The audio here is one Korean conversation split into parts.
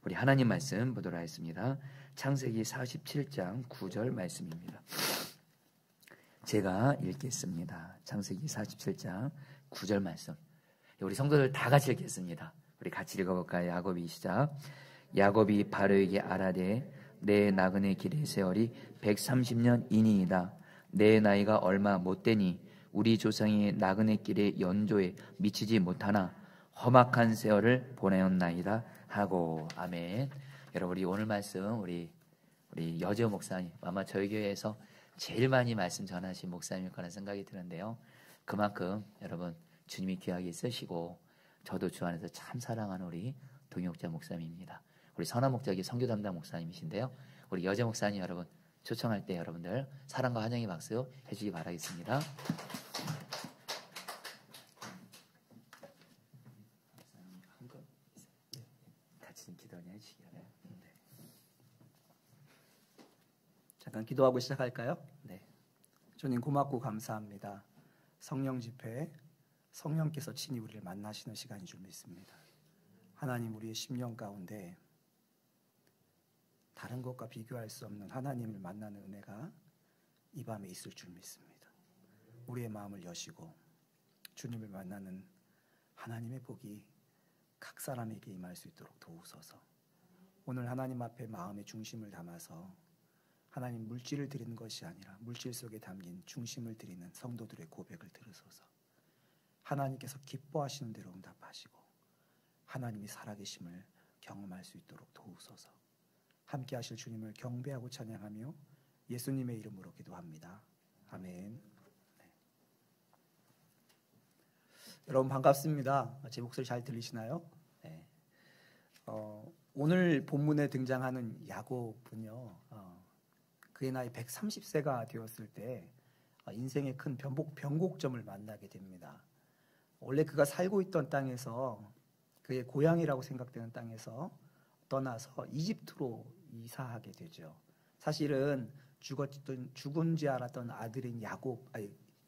우리 하나님 말씀 보도록 하겠습니다. 창세기 47장 9절 말씀입니다. 제가 읽겠습니다. 창세기 47장 9절 말씀. 우리 성도들 다 같이 읽겠습니다. 우리 같이 읽어볼까요? 야곱이 시작. 야곱이 바로에게 아라되 내 나그네 길의 세월이 130년이니이다. 내 나이가 얼마 못되니 우리 조상의 나그네 길의 연조에 미치지 못하나 험악한 세월을 보내었나이다 하고. 아멘. 여러분, 우리 오늘 말씀 우리 여재 목사님, 아마 저희 교회에서 제일 많이 말씀 전하신 목사님일 거라는 생각이 드는데요. 그만큼 여러분 주님이 귀하게 쓰시고 저도 주 안에서 참 사랑하는 우리 동역자 목사님입니다. 우리 선한 목자기 선교 담당 목사님이신데요. 우리 여재 목사님 여러분 초청할 때 여러분들 사랑과 환영의 박수 해주기 바라겠습니다. 같이 좀 기도 해주시기 바랍니다. 잠깐 기도하고 시작할까요? 네. 주님 고맙고 감사합니다. 성령 집회, 성령께서 친히 우리를 만나시는 시간인 줄 믿습니다. 하나님, 우리의 심령 가운데 다른 것과 비교할 수 없는 하나님을 만나는 은혜가 이 밤에 있을 줄 믿습니다. 우리의 마음을 여시고 주님을 만나는 하나님의 복이 각 사람에게 임할 수 있도록 도우소서. 오늘 하나님 앞에 마음의 중심을 담아서 하나님 물질을 드리는 것이 아니라 물질 속에 담긴 중심을 드리는 성도들의 고백을 들으소서. 하나님께서 기뻐하시는 대로 응답하시고 하나님이 살아계심을 경험할 수 있도록 도우소서. 함께 하실 주님을 경배하고 찬양하며 예수님의 이름으로 기도합니다. 아멘. 네. 여러분 반갑습니다. 제 목소리 잘 들리시나요? 네. 오늘 본문에 등장하는 야곱은요, 그의 나이 130세가 되었을 때 인생의 큰 변곡점을 만나게 됩니다. 원래 그가 살고 있던 땅에서, 그의 고향이라고 생각되는 땅에서 떠나서 이집트로 이사하게 되죠. 사실은 죽은 지 알았던 아들인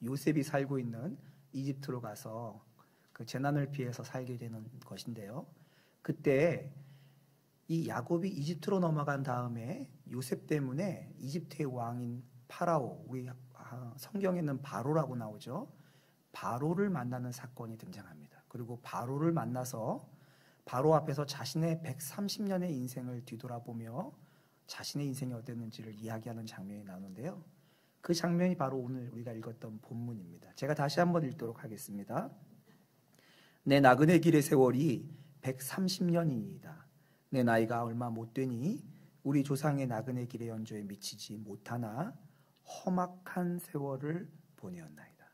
요셉이 살고 있는 이집트로 가서 그 재난을 피해서 살게 되는 것인데요. 그때 이 야곱이 이집트로 넘어간 다음에 요셉 때문에 이집트의 왕인 파라오, 우리 성경에는 바로라고 나오죠. 바로를 만나는 사건이 등장합니다. 그리고 바로를 만나서 바로 앞에서 자신의 130년의 인생을 뒤돌아보며 자신의 인생이 어땠는지를 이야기하는 장면이 나오는데요. 그 장면이 바로 오늘 우리가 읽었던 본문입니다. 제가 다시 한번 읽도록 하겠습니다. 내 나그네 길의 세월이 130년이니이다. 내 나이가 얼마 못되니 우리 조상의 나그네 길의 연조에 미치지 못하나 험악한 세월을 보내었나이다.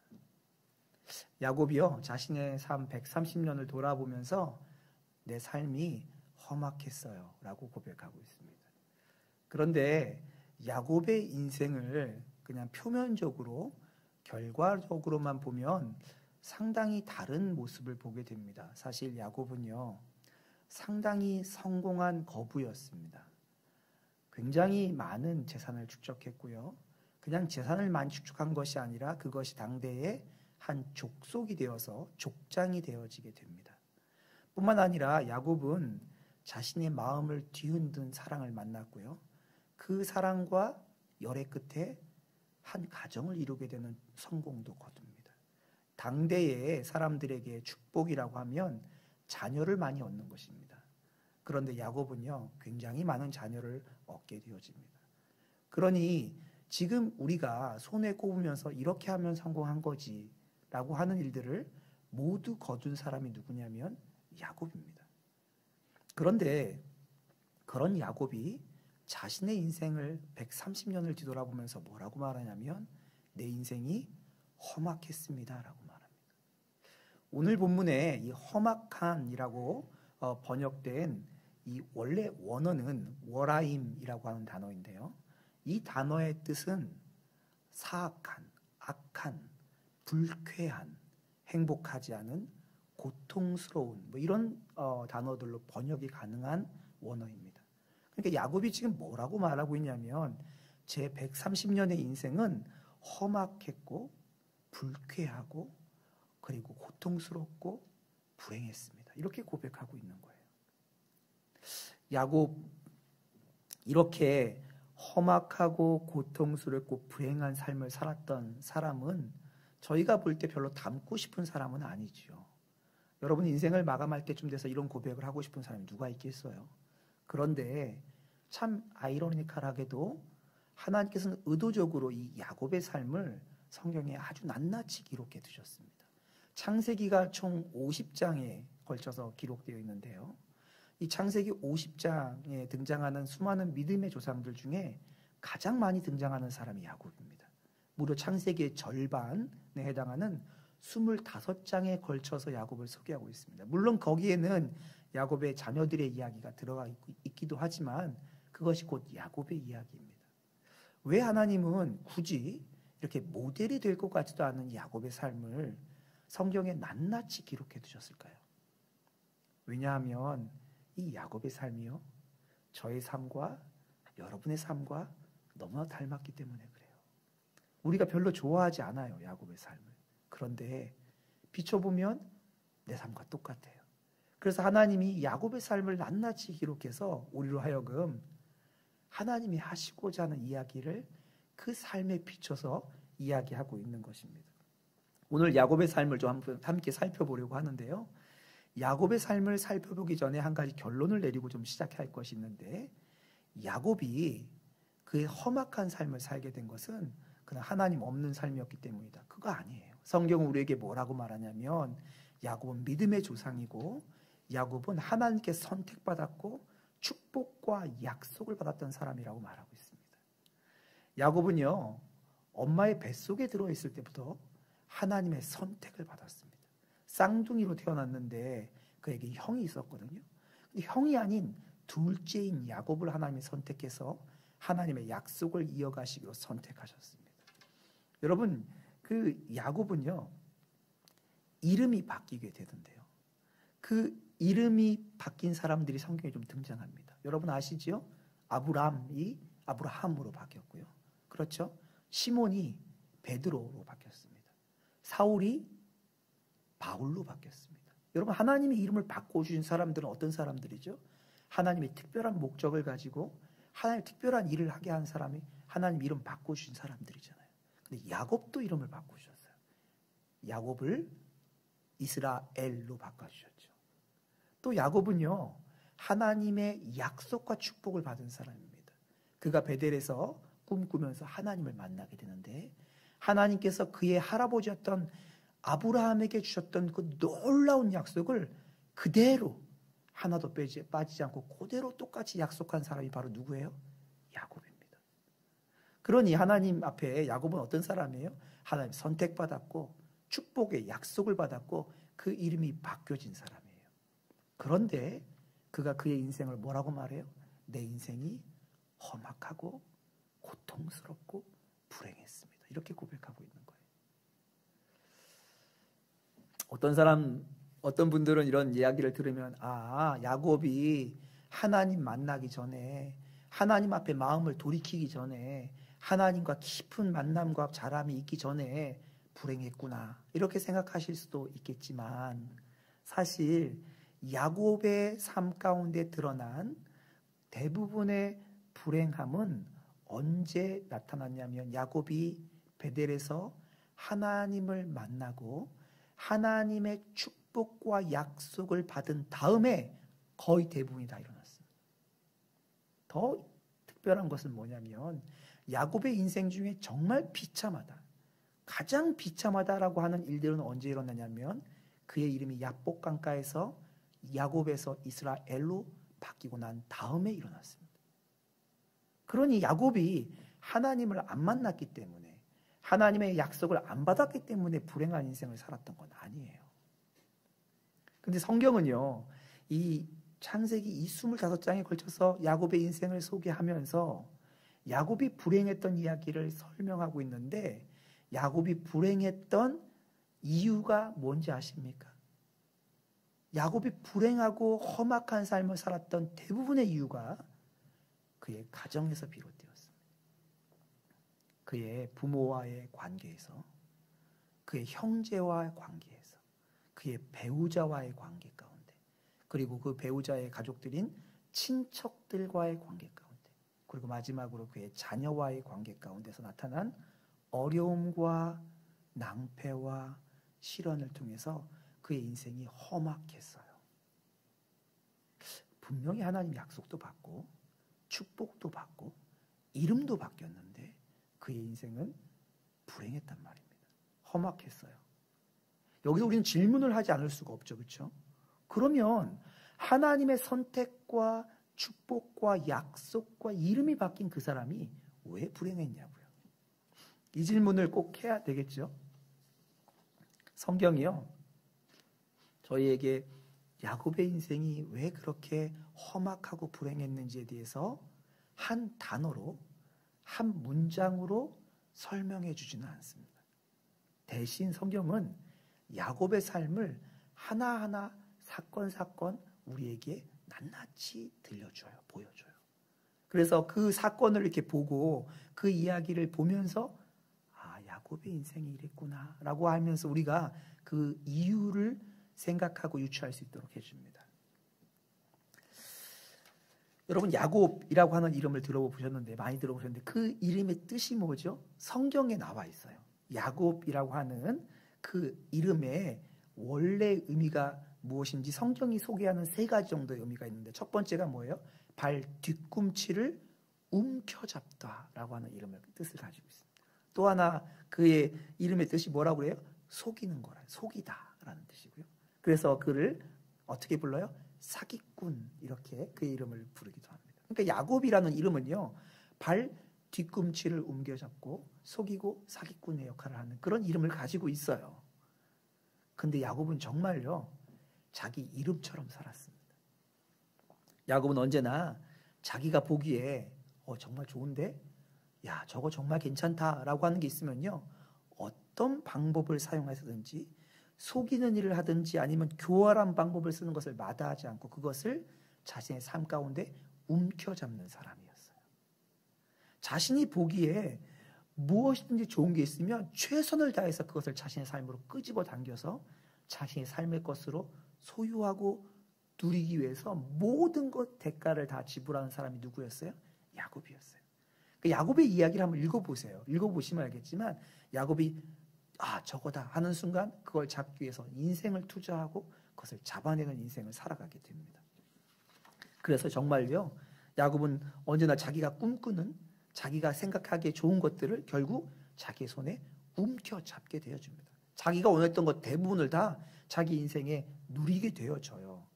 야곱이요, 자신의 삶 130년을 돌아보면서 내 삶이 험악했어요 라고 고백하고 있습니다. 그런데 야곱의 인생을 그냥 표면적으로 결과적으로만 보면 상당히 다른 모습을 보게 됩니다. 사실 야곱은요, 상당히 성공한 거부였습니다. 굉장히 많은 재산을 축적했고요. 그냥 재산을 많이 축적한 것이 아니라 그것이 당대의 한 족속이 되어서 족장이 되어지게 됩니다. 뿐만 아니라 야곱은 자신의 마음을 뒤흔든 사랑을 만났고요. 그 사랑과 열애 끝에 한 가정을 이루게 되는 성공도 거둡니다. 당대의 사람들에게 축복이라고 하면 자녀를 많이 얻는 것입니다. 그런데 야곱은요, 굉장히 많은 자녀를 얻게 되어집니다. 그러니 지금 우리가 손에 꼽으면서 이렇게 하면 성공한 거지 라고 하는 일들을 모두 거둔 사람이 누구냐면 야곱입니다. 그런데 그런 야곱이 자신의 인생을 130년을 뒤돌아보면서 뭐라고 말하냐면 내 인생이 험악했습니다 라고 말합니다. 오늘 본문에 이 험악한이라고 번역된 이 원래 원어는 워라임이라고 하는 단어인데요. 이 단어의 뜻은 사악한, 악한, 불쾌한, 행복하지 않은, 고통스러운 뭐 이런 단어들로 번역이 가능한 원어입니다. 그러니까 야곱이 지금 뭐라고 말하고 있냐면 제 130년의 인생은 험악했고 불쾌하고 그리고 고통스럽고 불행했습니다. 이렇게 고백하고 있는 거예요. 야곱 이렇게 험악하고 고통스럽고 불행한 삶을 살았던 사람은 저희가 볼 때 별로 닮고 싶은 사람은 아니지요. 여러분 인생을 마감할 때쯤 돼서 이런 고백을 하고 싶은 사람이 누가 있겠어요? 그런데 참 아이러니컬하게도 하나님께서는 의도적으로 이 야곱의 삶을 성경에 아주 낱낱이 기록해 두셨습니다. 창세기가 총 50장에 걸쳐서 기록되어 있는데요. 이 창세기 50장에 등장하는 수많은 믿음의 조상들 중에 가장 많이 등장하는 사람이 야곱입니다. 무려 창세기의 절반에 해당하는 25장에 걸쳐서 야곱을 소개하고 있습니다. 물론 거기에는 야곱의 자녀들의 이야기가 들어가 있기도 하지만 그것이 곧 야곱의 이야기입니다. 왜 하나님은 굳이 이렇게 모델이 될 것 같지도 않은 야곱의 삶을 성경에 낱낱이 기록해 두셨을까요? 왜냐하면 이 야곱의 삶이요, 저의 삶과 여러분의 삶과 너무나 닮았기 때문에 그래요. 우리가 별로 좋아하지 않아요, 야곱의 삶을. 그런데 비춰보면 내 삶과 똑같아요. 그래서 하나님이 야곱의 삶을 낱낱이 기록해서 우리로 하여금 하나님이 하시고자 하는 이야기를 그 삶에 비춰서 이야기하고 있는 것입니다. 오늘 야곱의 삶을 좀 함께 살펴보려고 하는데요. 야곱의 삶을 살펴보기 전에 한 가지 결론을 내리고 좀 시작할 것이 있는데, 야곱이 그의 험악한 삶을 살게 된 것은 그냥 하나님 없는 삶이었기 때문이다. 그거 아니에요. 성경은 우리에게 뭐라고 말하냐면 야곱은 믿음의 조상이고 야곱은 하나님께 선택받았고 축복과 약속을 받았던 사람이라고 말하고 있습니다. 야곱은요, 엄마의 뱃속에 들어있을 때부터 하나님의 선택을 받았습니다. 쌍둥이로 태어났는데 그에게 형이 있었거든요. 근데 형이 아닌 둘째인 야곱을 하나님이 선택해서 하나님의 약속을 이어가시기로 선택하셨습니다. 여러분, 그 야곱은요, 이름이 바뀌게 되던데요. 그 이름이 바뀐 사람들이 성경에 좀 등장합니다. 여러분 아시지요? 아브람이 아브라함으로 바뀌었고요. 그렇죠? 시몬이 베드로로 바뀌었습니다. 사울이 바울로 바뀌었습니다. 여러분, 하나님의 이름을 바꿔주신 사람들은 어떤 사람들이죠? 하나님의 특별한 목적을 가지고 하나님의 특별한 일을 하게 한 사람이 하나님 이름 바꿔주신 사람들이잖아요. 근데 야곱도 이름을 바꾸셨어요. 야곱을 이스라엘로 바꿔주셨죠. 또 야곱은요, 하나님의 약속과 축복을 받은 사람입니다. 그가 베델에서 꿈꾸면서 하나님을 만나게 되는데 하나님께서 그의 할아버지였던 아브라함에게 주셨던 그 놀라운 약속을 그대로 하나도 빠지지 않고 그대로 똑같이 약속한 사람이 바로 누구예요? 야곱입니다. 그러니 하나님 앞에 야곱은 어떤 사람이에요? 하나님 선택받았고 축복의 약속을 받았고 그 이름이 바뀌어진 사람이에요. 그런데 그가 그의 인생을 뭐라고 말해요? 내 인생이 험악하고 고통스럽고 불행했습니다. 이렇게 고백하고 있는 거예요. 어떤 분들은 이런 이야기를 들으면, 야곱이 하나님 만나기 전에, 하나님 앞에 마음을 돌이키기 전에, 하나님과 깊은 만남과 자람이 있기 전에 불행했구나, 이렇게 생각하실 수도 있겠지만, 사실 야곱의 삶 가운데 드러난 대부분의 불행함은 언제 나타났냐면 야곱이 베델에서 하나님을 만나고 하나님의 축복과 약속을 받은 다음에 거의 대부분이 다 일어났습니다. 더 특별한 것은 뭐냐면 야곱의 인생 중에 정말 비참하다, 가장 비참하다라고 하는 일들은 언제 일어나냐면 그의 이름이 야복 강가에서 야곱에서 이스라엘로 바뀌고 난 다음에 일어났습니다. 그러니 야곱이 하나님을 안 만났기 때문에, 하나님의 약속을 안 받았기 때문에 불행한 인생을 살았던 건 아니에요. 근데 성경은요, 이 창세기 이 25장에 걸쳐서 야곱의 인생을 소개하면서 야곱이 불행했던 이야기를 설명하고 있는데, 야곱이 불행했던 이유가 뭔지 아십니까? 야곱이 불행하고 험악한 삶을 살았던 대부분의 이유가 그의 가정에서 비롯되었습니다. 그의 부모와의 관계에서, 그의 형제와의 관계에서, 그의 배우자와의 관계 가운데, 그리고 그 배우자의 가족들인 친척들과의 관계 가운데, 그리고 마지막으로 그의 자녀와의 관계 가운데서 나타난 어려움과 낭패와 시련을 통해서 그의 인생이 험악했어요. 분명히 하나님 약속도 받고 축복도 받고 이름도 바뀌었는데 그의 인생은 불행했단 말입니다. 험악했어요. 여기서 우리는 질문을 하지 않을 수가 없죠. 그렇죠? 그러면 하나님의 선택과 축복과 약속과 이름이 바뀐 그 사람이 왜 불행했냐고요. 이 질문을 꼭 해야 되겠죠. 성경이요, 저희에게 야곱의 인생이 왜 그렇게 험악하고 불행했는지에 대해서 한 단어로, 한 문장으로 설명해 주지는 않습니다. 대신 성경은 야곱의 삶을 하나하나 사건 우리에게 낱낱이 들려줘요. 보여줘요. 그래서 그 사건을 이렇게 보고 그 이야기를 보면서 아, 야곱의 인생이 이랬구나 라고 하면서 우리가 그 이유를 생각하고 유추할 수 있도록 해줍니다. 여러분, 야곱이라고 하는 이름을 들어보셨는데, 많이 들어보셨는데 그 이름의 뜻이 뭐죠? 성경에 나와 있어요. 야곱이라고 하는 그 이름의 원래 의미가 무엇인지 성경이 소개하는 3가지 정도의 의미가 있는데, 첫 번째가 뭐예요? 발 뒤꿈치를 움켜잡다라고 하는 이름의 뜻을 가지고 있습니다. 또 하나 그의 이름의 뜻이 뭐라고 그래요? 속이는 거라, 속이다라는 뜻이고요. 그래서 그를 어떻게 불러요? 사기꾼, 이렇게 그의 이름을 부르기도 합니다. 그러니까 야곱이라는 이름은요, 발 뒤꿈치를 움켜잡고 속이고 사기꾼의 역할을 하는 그런 이름을 가지고 있어요. 근데 야곱은 정말요, 자기 이름처럼 살았습니다. 야곱은 언제나 자기가 보기에 정말 좋은데, 야, 저거 정말 괜찮다라고 하는 게 있으면요, 어떤 방법을 사용해서든지 속이는 일을 하든지 아니면 교활한 방법을 쓰는 것을 마다하지 않고 그것을 자신의 삶 가운데 움켜잡는 사람이었어요. 자신이 보기에 무엇이든지 좋은 게 있으면 최선을 다해서 그것을 자신의 삶으로 끄집어 당겨서 자신의 삶의 것으로 소유하고 누리기 위해서 모든 것 대가를 다 지불하는 사람이 누구였어요? 야곱이었어요. 그 야곱의 이야기를 한번 읽어보세요. 읽어보시면 알겠지만 야곱이 저거다 하는 순간 그걸 잡기 위해서 인생을 투자하고 그것을 잡아내는 인생을 살아가게 됩니다. 그래서 정말요, 야곱은 언제나 자기가 꿈꾸는, 자기가 생각하기에 좋은 것들을 결국 자기의 손에 움켜잡게 되어줍니다. 자기가 원했던 것 대부분을 다 자기 인생에 누리게 되어져요.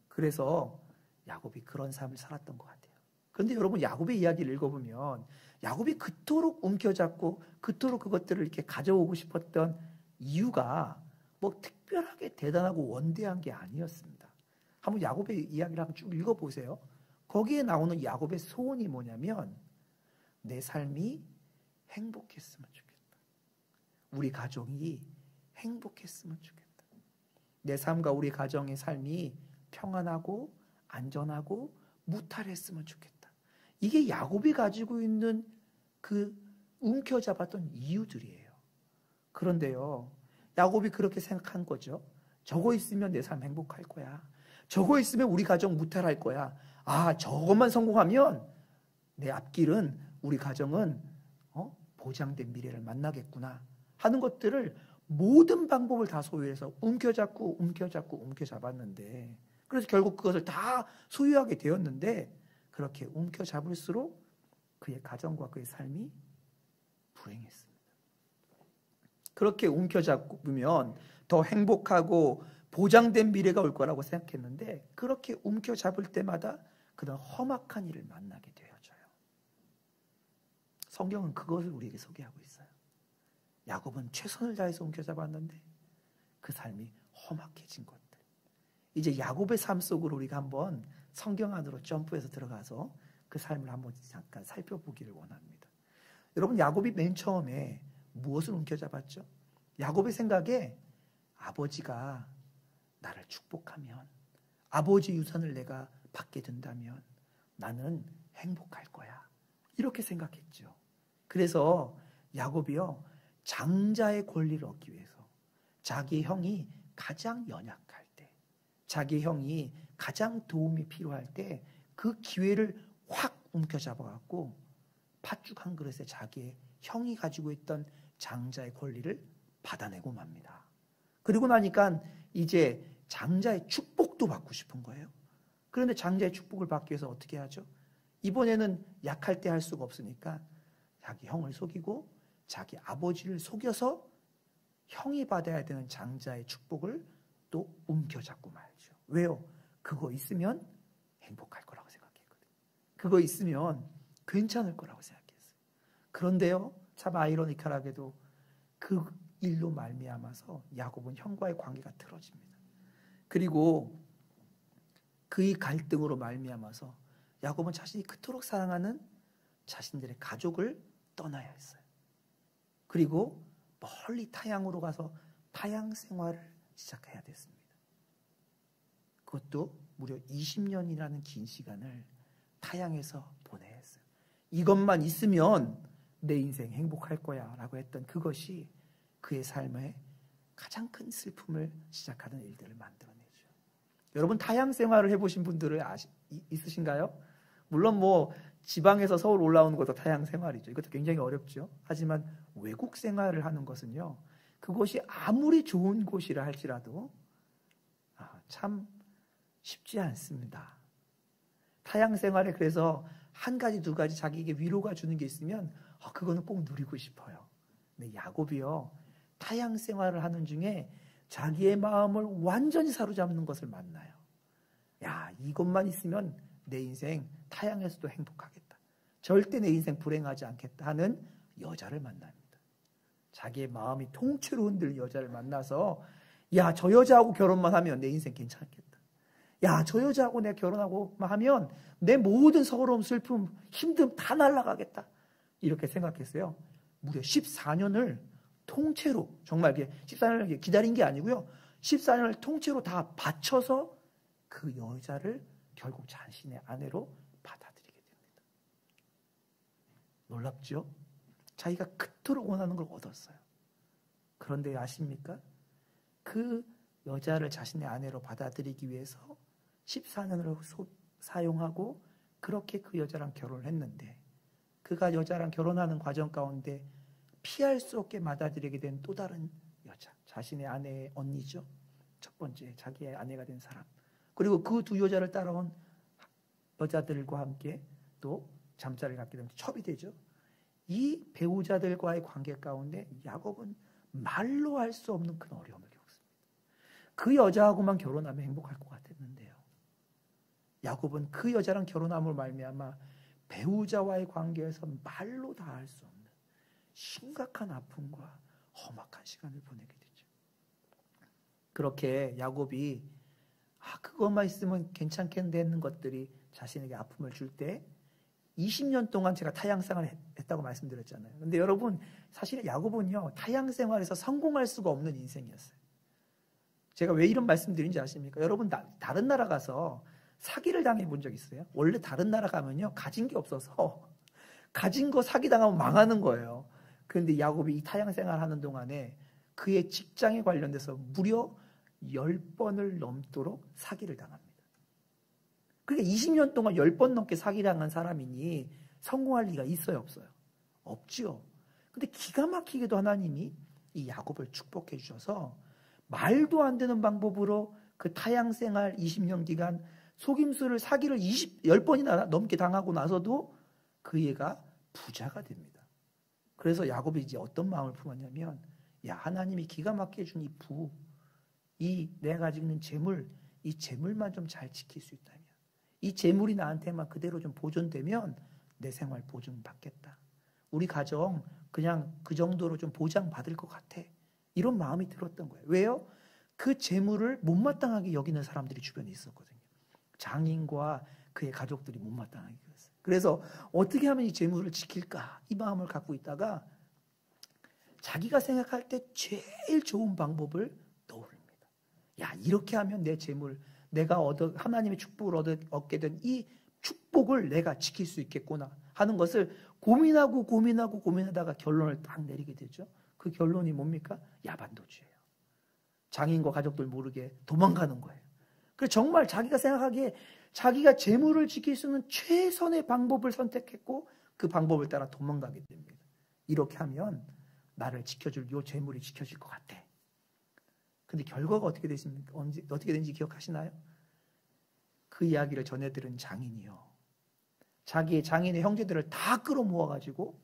그래서 야곱이 그런 삶을 살았던 것 같아요. 그런데 여러분, 야곱의 이야기를 읽어보면 야곱이 그토록 움켜잡고 그토록 그것들을 이렇게 가져오고 싶었던 이유가 뭐 특별하게 대단하고 원대한 게 아니었습니다. 한번 야곱의 이야기를 한번 쭉 읽어보세요. 거기에 나오는 야곱의 소원이 뭐냐면, 내 삶이 행복했으면 좋겠다. 우리 가정이 행복했으면 좋겠다. 내 삶과 우리 가정의 삶이 평안하고 안전하고 무탈했으면 좋겠다. 이게 야곱이 가지고 있는 그 움켜잡았던 이유들이에요. 그런데요, 야곱이 그렇게 생각한 거죠. 저거 있으면 내 삶 행복할 거야. 저거 있으면 우리 가정 무탈할 거야. 저것만 성공하면 내 앞길은, 우리 가정은 보장된 미래를 만나겠구나 하는 것들을 모든 방법을 다 소유해서 움켜잡았는데, 그래서 결국 그것을 다 소유하게 되었는데, 그렇게 움켜잡을수록 그의 가정과 그의 삶이 불행했습니다. 그렇게 움켜잡으면 더 행복하고 보장된 미래가 올 거라고 생각했는데, 그렇게 움켜잡을 때마다 그런 험악한 일을 만나게 되어져요. 성경은 그것을 우리에게 소개하고 있어요. 야곱은 최선을 다해서 움켜잡았는데 그 삶이 험악해진 것들. 이제 야곱의 삶 속으로 우리가 한번 성경 안으로 점프해서 들어가서 그 삶을 한번 잠깐 살펴보기를 원합니다. 여러분, 야곱이 맨 처음에 무엇을 움켜잡았죠? 야곱의 생각에 아버지가 나를 축복하면, 아버지 유산을 내가 받게 된다면 나는 행복할 거야, 이렇게 생각했죠. 그래서 야곱이요, 장자의 권리를 얻기 위해서 자기 형이 가장 연약할 때, 자기 형이 가장 도움이 필요할 때 그 기회를 확 움켜잡아갖고 팥죽 한 그릇에 자기의 형이 가지고 있던 장자의 권리를 받아내고 맙니다. 그리고 나니까 이제 장자의 축복도 받고 싶은 거예요. 그런데 장자의 축복을 받기 위해서 어떻게 하죠? 이번에는 약할 때 할 수가 없으니까 자기 형을 속이고 자기 아버지를 속여서 형이 받아야 되는 장자의 축복을 또 움켜잡고 말죠. 왜요? 그거 있으면 행복할 거라고 생각했거든요. 그거 있으면 괜찮을 거라고 생각했어요. 그런데요, 참 아이러니컬하게도 그 일로 말미암아서 야곱은 형과의 관계가 틀어집니다. 그리고 그의 갈등으로 말미암아서 야곱은 자신이 그토록 사랑하는 자신들의 가족을 떠나야 했어요. 그리고 멀리 타향으로 가서 타향 생활을 시작해야 됐습니다. 그것도 무려 20년이라는 긴 시간을 타향에서 보내야 했어요. 이것만 있으면 내 인생 행복할 거야 라고 했던 그것이 그의 삶에 가장 큰 슬픔을 시작하는 일들을 만들어내죠. 여러분 타향 생활을 해보신 분들은 있으신가요? 물론 뭐 지방에서 서울 올라오는 것도 타향 생활이죠. 이것도 굉장히 어렵죠. 하지만 외국 생활을 하는 것은요, 그것이 아무리 좋은 곳이라 할지라도 참 쉽지 않습니다. 타향 생활에 그래서 한 가지 두 가지 자기에게 위로가 주는 게 있으면 그거는 꼭 누리고 싶어요. 근데 야곱이요, 타향 생활을 하는 중에 자기의 마음을 완전히 사로잡는 것을 만나요. 야, 이것만 있으면 내 인생 타향에서도 행복하겠다. 절대 내 인생 불행하지 않겠다 하는 여자를 만납니다. 자기의 마음이 통째로 흔들린 여자를 만나서 야, 저 여자하고 결혼만 하면 내 인생 괜찮겠다. 야, 저 여자하고 내가 결혼하고만 하면 내 모든 서러움, 슬픔, 힘듦 다 날아가겠다. 이렇게 생각했어요. 무려 14년을 통째로, 정말 14년을 기다린 게 아니고요. 14년을 통째로 다 바쳐서 그 여자를 결국 자신의 아내로 받아들이게 됩니다. 놀랍죠? 자기가 그토록 원하는 걸 얻었어요. 그런데 아십니까? 그 여자를 자신의 아내로 받아들이기 위해서 14년을 사용하고 그렇게 그 여자랑 결혼을 했는데, 그가 여자랑 결혼하는 과정 가운데 피할 수 없게 받아들이게 된 또 다른 여자, 자신의 아내의 언니죠. 첫 번째 자기의 아내가 된 사람, 그리고 그 두 여자를 따라온 여자들과 함께 또 잠자리를 갖게 되면 첩이 되죠. 이 배우자들과의 관계 가운데 야곱은 말로 할 수 없는 큰 어려움을 겪습니다. 그 여자하고만 결혼하면 행복할 것 같았는데요, 야곱은 그 여자랑 결혼함으로 말미암아 배우자와의 관계에서 말로 다 할 수 없는 심각한 아픔과 험악한 시간을 보내게 되죠. 그렇게 야곱이 그것만 있으면 괜찮겠는데 했는 것들이 자신에게 아픔을 줄 때 20년 동안 제가 타향생활을 했다고 말씀드렸잖아요. 근데 여러분, 사실 야곱은요, 타향생활에서 성공할 수가 없는 인생이었어요. 제가 왜 이런 말씀드린지 아십니까? 여러분, 다른 나라 가서 사기를 당해 본 적 있어요? 원래 다른 나라 가면요, 가진 게 없어서 가진 거 사기당하면 망하는 거예요. 그런데 야곱이 이 타향생활 하는 동안에 그의 직장에 관련돼서 무려 10번을 넘도록 사기를 당합니다. 그러니까 20년 동안 10번 넘게 사기당한 사람이니 성공할 리가 있어요, 없어요? 없지요. 근데 기가 막히게도 하나님이 이 야곱을 축복해 주셔서 말도 안 되는 방법으로 그 타향생활 20년 기간 속임수를 사기를 10번이나 넘게 당하고 나서도 그 애가 부자가 됩니다. 그래서 야곱이 이제 어떤 마음을 품었냐면, 야, 하나님이 기가 막히게 준 이 내가 가지고 있는 재물, 이 재물만 좀 잘 지킬 수 있다면, 이 재물이 나한테만 그대로 좀 보존되면 내 생활 보증받겠다. 우리 가정 그냥 그 정도로 좀 보장받을 것 같아. 이런 마음이 들었던 거예요. 왜요? 그 재물을 못마땅하게 여기는 사람들이 주변에 있었거든요. 장인과 그의 가족들이 못마땅하게 여겼어요. 그래서 어떻게 하면 이 재물을 지킬까? 이 마음을 갖고 있다가 자기가 생각할 때 제일 좋은 방법을 떠올립니다. 야, 이렇게 하면 내 재물, 내가 하나님의 축복을 얻게 된 이 축복을 내가 지킬 수 있겠구나 하는 것을 고민하다가 결론을 딱 내리게 되죠. 그 결론이 뭡니까? 야반도주예요. 장인과 가족들 모르게 도망가는 거예요. 그래서 정말 자기가 생각하기에 자기가 재물을 지킬 수 있는 최선의 방법을 선택했고 그 방법을 따라 도망가게 됩니다. 이렇게 하면 나를 지켜줄 요 재물이 지켜질 것 같아. 근데 결과가 어떻게 되십니까? 어떻게 된지 기억하시나요? 그 이야기를 전해들은 장인이요. 자기의 장인의 형제들을 다 끌어모아가지고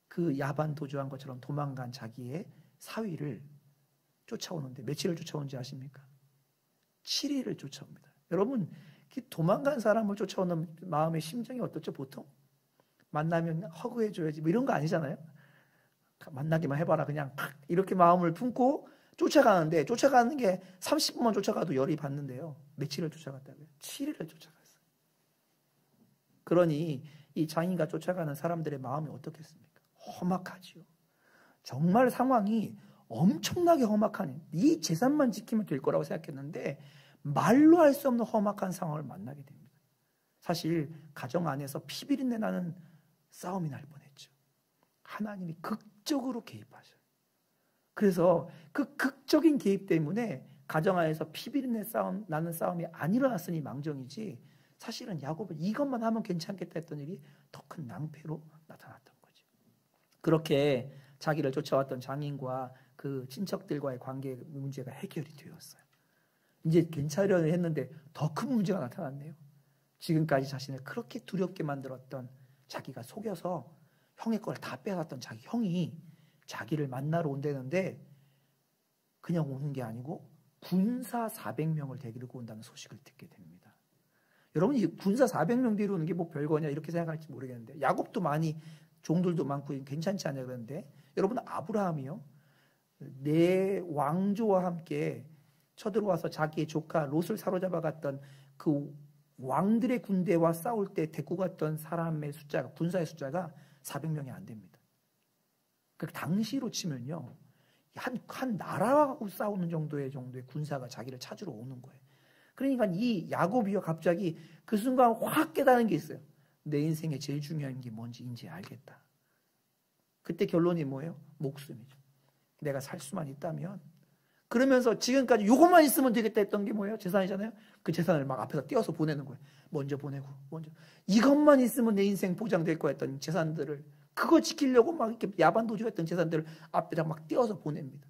그 야반 도주한 것처럼 도망간 자기의 사위를 쫓아오는데 며칠을 쫓아오는지 아십니까? 7일을 쫓아옵니다. 여러분, 도망간 사람을 쫓아오는 마음의 심정이 어떻죠, 보통? 만나면 허그해줘야지, 뭐 이런 거 아니잖아요? 만나기만 해봐라, 그냥 이렇게 마음을 품고 쫓아가는데, 쫓아가는 게 30분만 쫓아가도 열이 받는데요. 며칠을 쫓아갔다고요? 7일을 쫓아갔어요. 그러니 이 장인과 쫓아가는 사람들의 마음이 어떻겠습니까? 험악하지요. 정말 상황이 엄청나게 험악한, 이 재산만 지키면 될 거라고 생각했는데 말로 할 수 없는 험악한 상황을 만나게 됩니다. 사실 가정 안에서 피비린내 나는 싸움이 날 뻔했죠. 하나님이 극적으로 개입하셔요. 그래서 그 극적인 개입 때문에 가정 안에서 피비린내 나는 싸움이 안 일어났으니 망정이지, 사실은 야곱은 이것만 하면 괜찮겠다 했던 일이 더 큰 낭패로 나타났던 거죠. 그렇게 자기를 쫓아왔던 장인과 그 친척들과의 관계 문제가 해결이 되었어요. 이제 괜찮으려 했는데 더 큰 문제가 나타났네요. 지금까지 자신을 그렇게 두렵게 만들었던, 자기가 속여서 형의 걸 다 빼앗았던 자기 형이 자기를 만나러 온다는데 그냥 오는 게 아니고 군사 400명을 데리고 온다는 소식을 듣게 됩니다. 여러분, 이 군사 400명 데리고 오는 게 뭐 별거냐 이렇게 생각할지 모르겠는데, 야곱도 많이 종들도 많고 괜찮지 않냐 그러는데, 여러분, 아브라함이요, 내 왕조와 함께 쳐들어와서 자기의 조카 롯을 사로잡아 갔던 그 왕들의 군대와 싸울 때 데리고 갔던 사람의 숫자가, 군사의 숫자가 400명이 안 됩니다. 그 당시로 치면요, 한 나라하고 싸우는 정도의 군사가 자기를 찾으러 오는 거예요. 그러니까 이 야곱이요, 갑자기 그 순간 확 깨달은 게 있어요. 내 인생에 제일 중요한 게 뭔지 이제 알겠다. 그때 결론이 뭐예요? 목숨이죠. 내가 살 수만 있다면, 그러면서 지금까지 이것만 있으면 되겠다 했던 게 뭐예요? 재산이잖아요. 그 재산을 막 앞에서 띄어서 보내는 거예요. 먼저 보내고, 이것만 있으면 내 인생 보장될 거 했던 재산들을, 그거 지키려고 막 이렇게 야반도주했던 재산들을 앞에다 막 띄어서 보냅니다.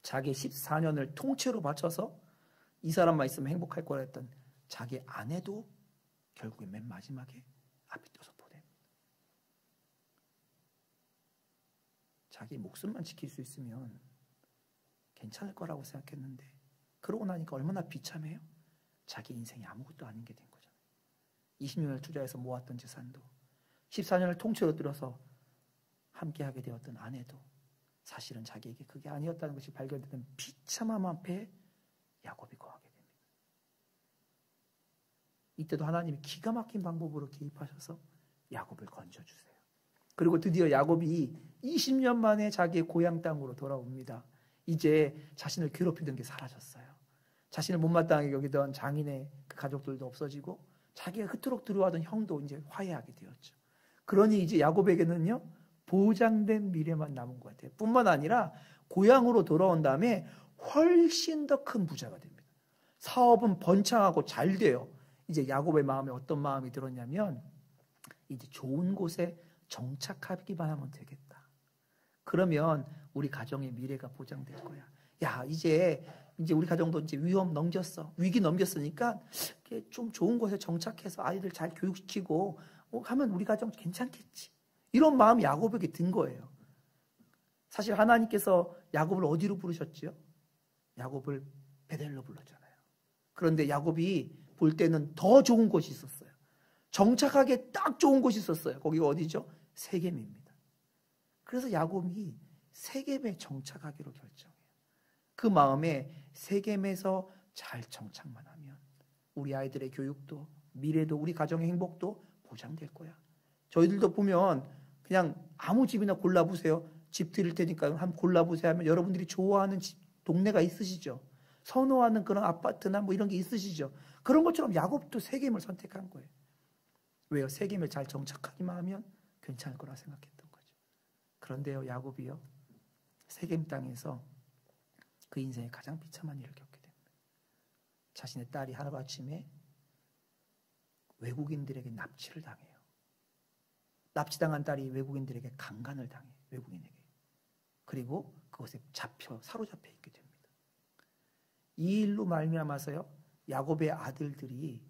자기 14년을 통째로 바쳐서 이 사람만 있으면 행복할 거라 했던 자기 아내도 결국에 맨 마지막에 앞에 띄어서 보냅니다. 자기 목숨만 지킬 수 있으면 괜찮을 거라고 생각했는데, 그러고 나니까 얼마나 비참해요? 자기 인생이 아무것도 아닌 게 된 거잖아요. 20년을 투자해서 모았던 재산도, 14년을 통째로 들어서 함께하게 되었던 아내도 사실은 자기에게 그게 아니었다는 것이 발견되는 비참함 앞에 야곱이 거하게 됩니다. 이때도 하나님이 기가 막힌 방법으로 개입하셔서 야곱을 건져주세요. 그리고 드디어 야곱이 20년 만에 자기의 고향 땅으로 돌아옵니다. 이제 자신을 괴롭히던 게 사라졌어요. 자신을 못마땅하게 여기던 장인의 그 가족들도 없어지고, 자기가 그토록 두려워하던 형도 이제 화해하게 되었죠. 그러니 이제 야곱에게는요, 보장된 미래만 남은 것 같아요. 뿐만 아니라 고향으로 돌아온 다음에 훨씬 더 큰 부자가 됩니다. 사업은 번창하고 잘 돼요. 이제 야곱의 마음에 어떤 마음이 들었냐면, 이제 좋은 곳에 정착하기만 하면 되겠다. 그러면 우리 가정의 미래가 보장될 거야. 야, 이제 우리 가정도 이제 위험 넘겼어. 위기 넘겼으니까 좀 좋은 곳에 정착해서 아이들 잘 교육시키고 하면 우리 가정 괜찮겠지. 이런 마음이 야곱에게 든 거예요. 사실 하나님께서 야곱을 어디로 부르셨죠? 야곱을 베델로 불렀잖아요. 그런데 야곱이 볼 때는 더 좋은 곳이 있었어요. 정착하기에 딱 좋은 곳이 있었어요. 거기가 어디죠? 세겜입니다. 그래서 야곱이 세겜에 정착하기로 결정해요. 그 마음에 세겜에서 잘 정착만 하면 우리 아이들의 교육도, 미래도, 우리 가정의 행복도 보장될 거야. 저희들도 보면 그냥 아무 집이나 골라보세요. 집 드릴 테니까 한번 골라보세요 하면 여러분들이 좋아하는 집, 동네가 있으시죠? 선호하는 그런 아파트나 뭐 이런 게 있으시죠? 그런 것처럼 야곱도 세겜을 선택한 거예요. 왜요? 세겜에 잘 정착하기만 하면 괜찮을 거라 생각했던 거죠. 그런데요, 야곱이요, 세겜 땅에서 그 인생의 가장 비참한 일을 겪게 됩니다. 자신의 딸이 하루아침에 외국인들에게 납치를 당해요. 납치당한 딸이 외국인들에게 강간을 당해요. 외국인에게. 그리고 그것에 사로잡혀 있게 됩니다. 이 일로 말미암아서요, 야곱의 아들들이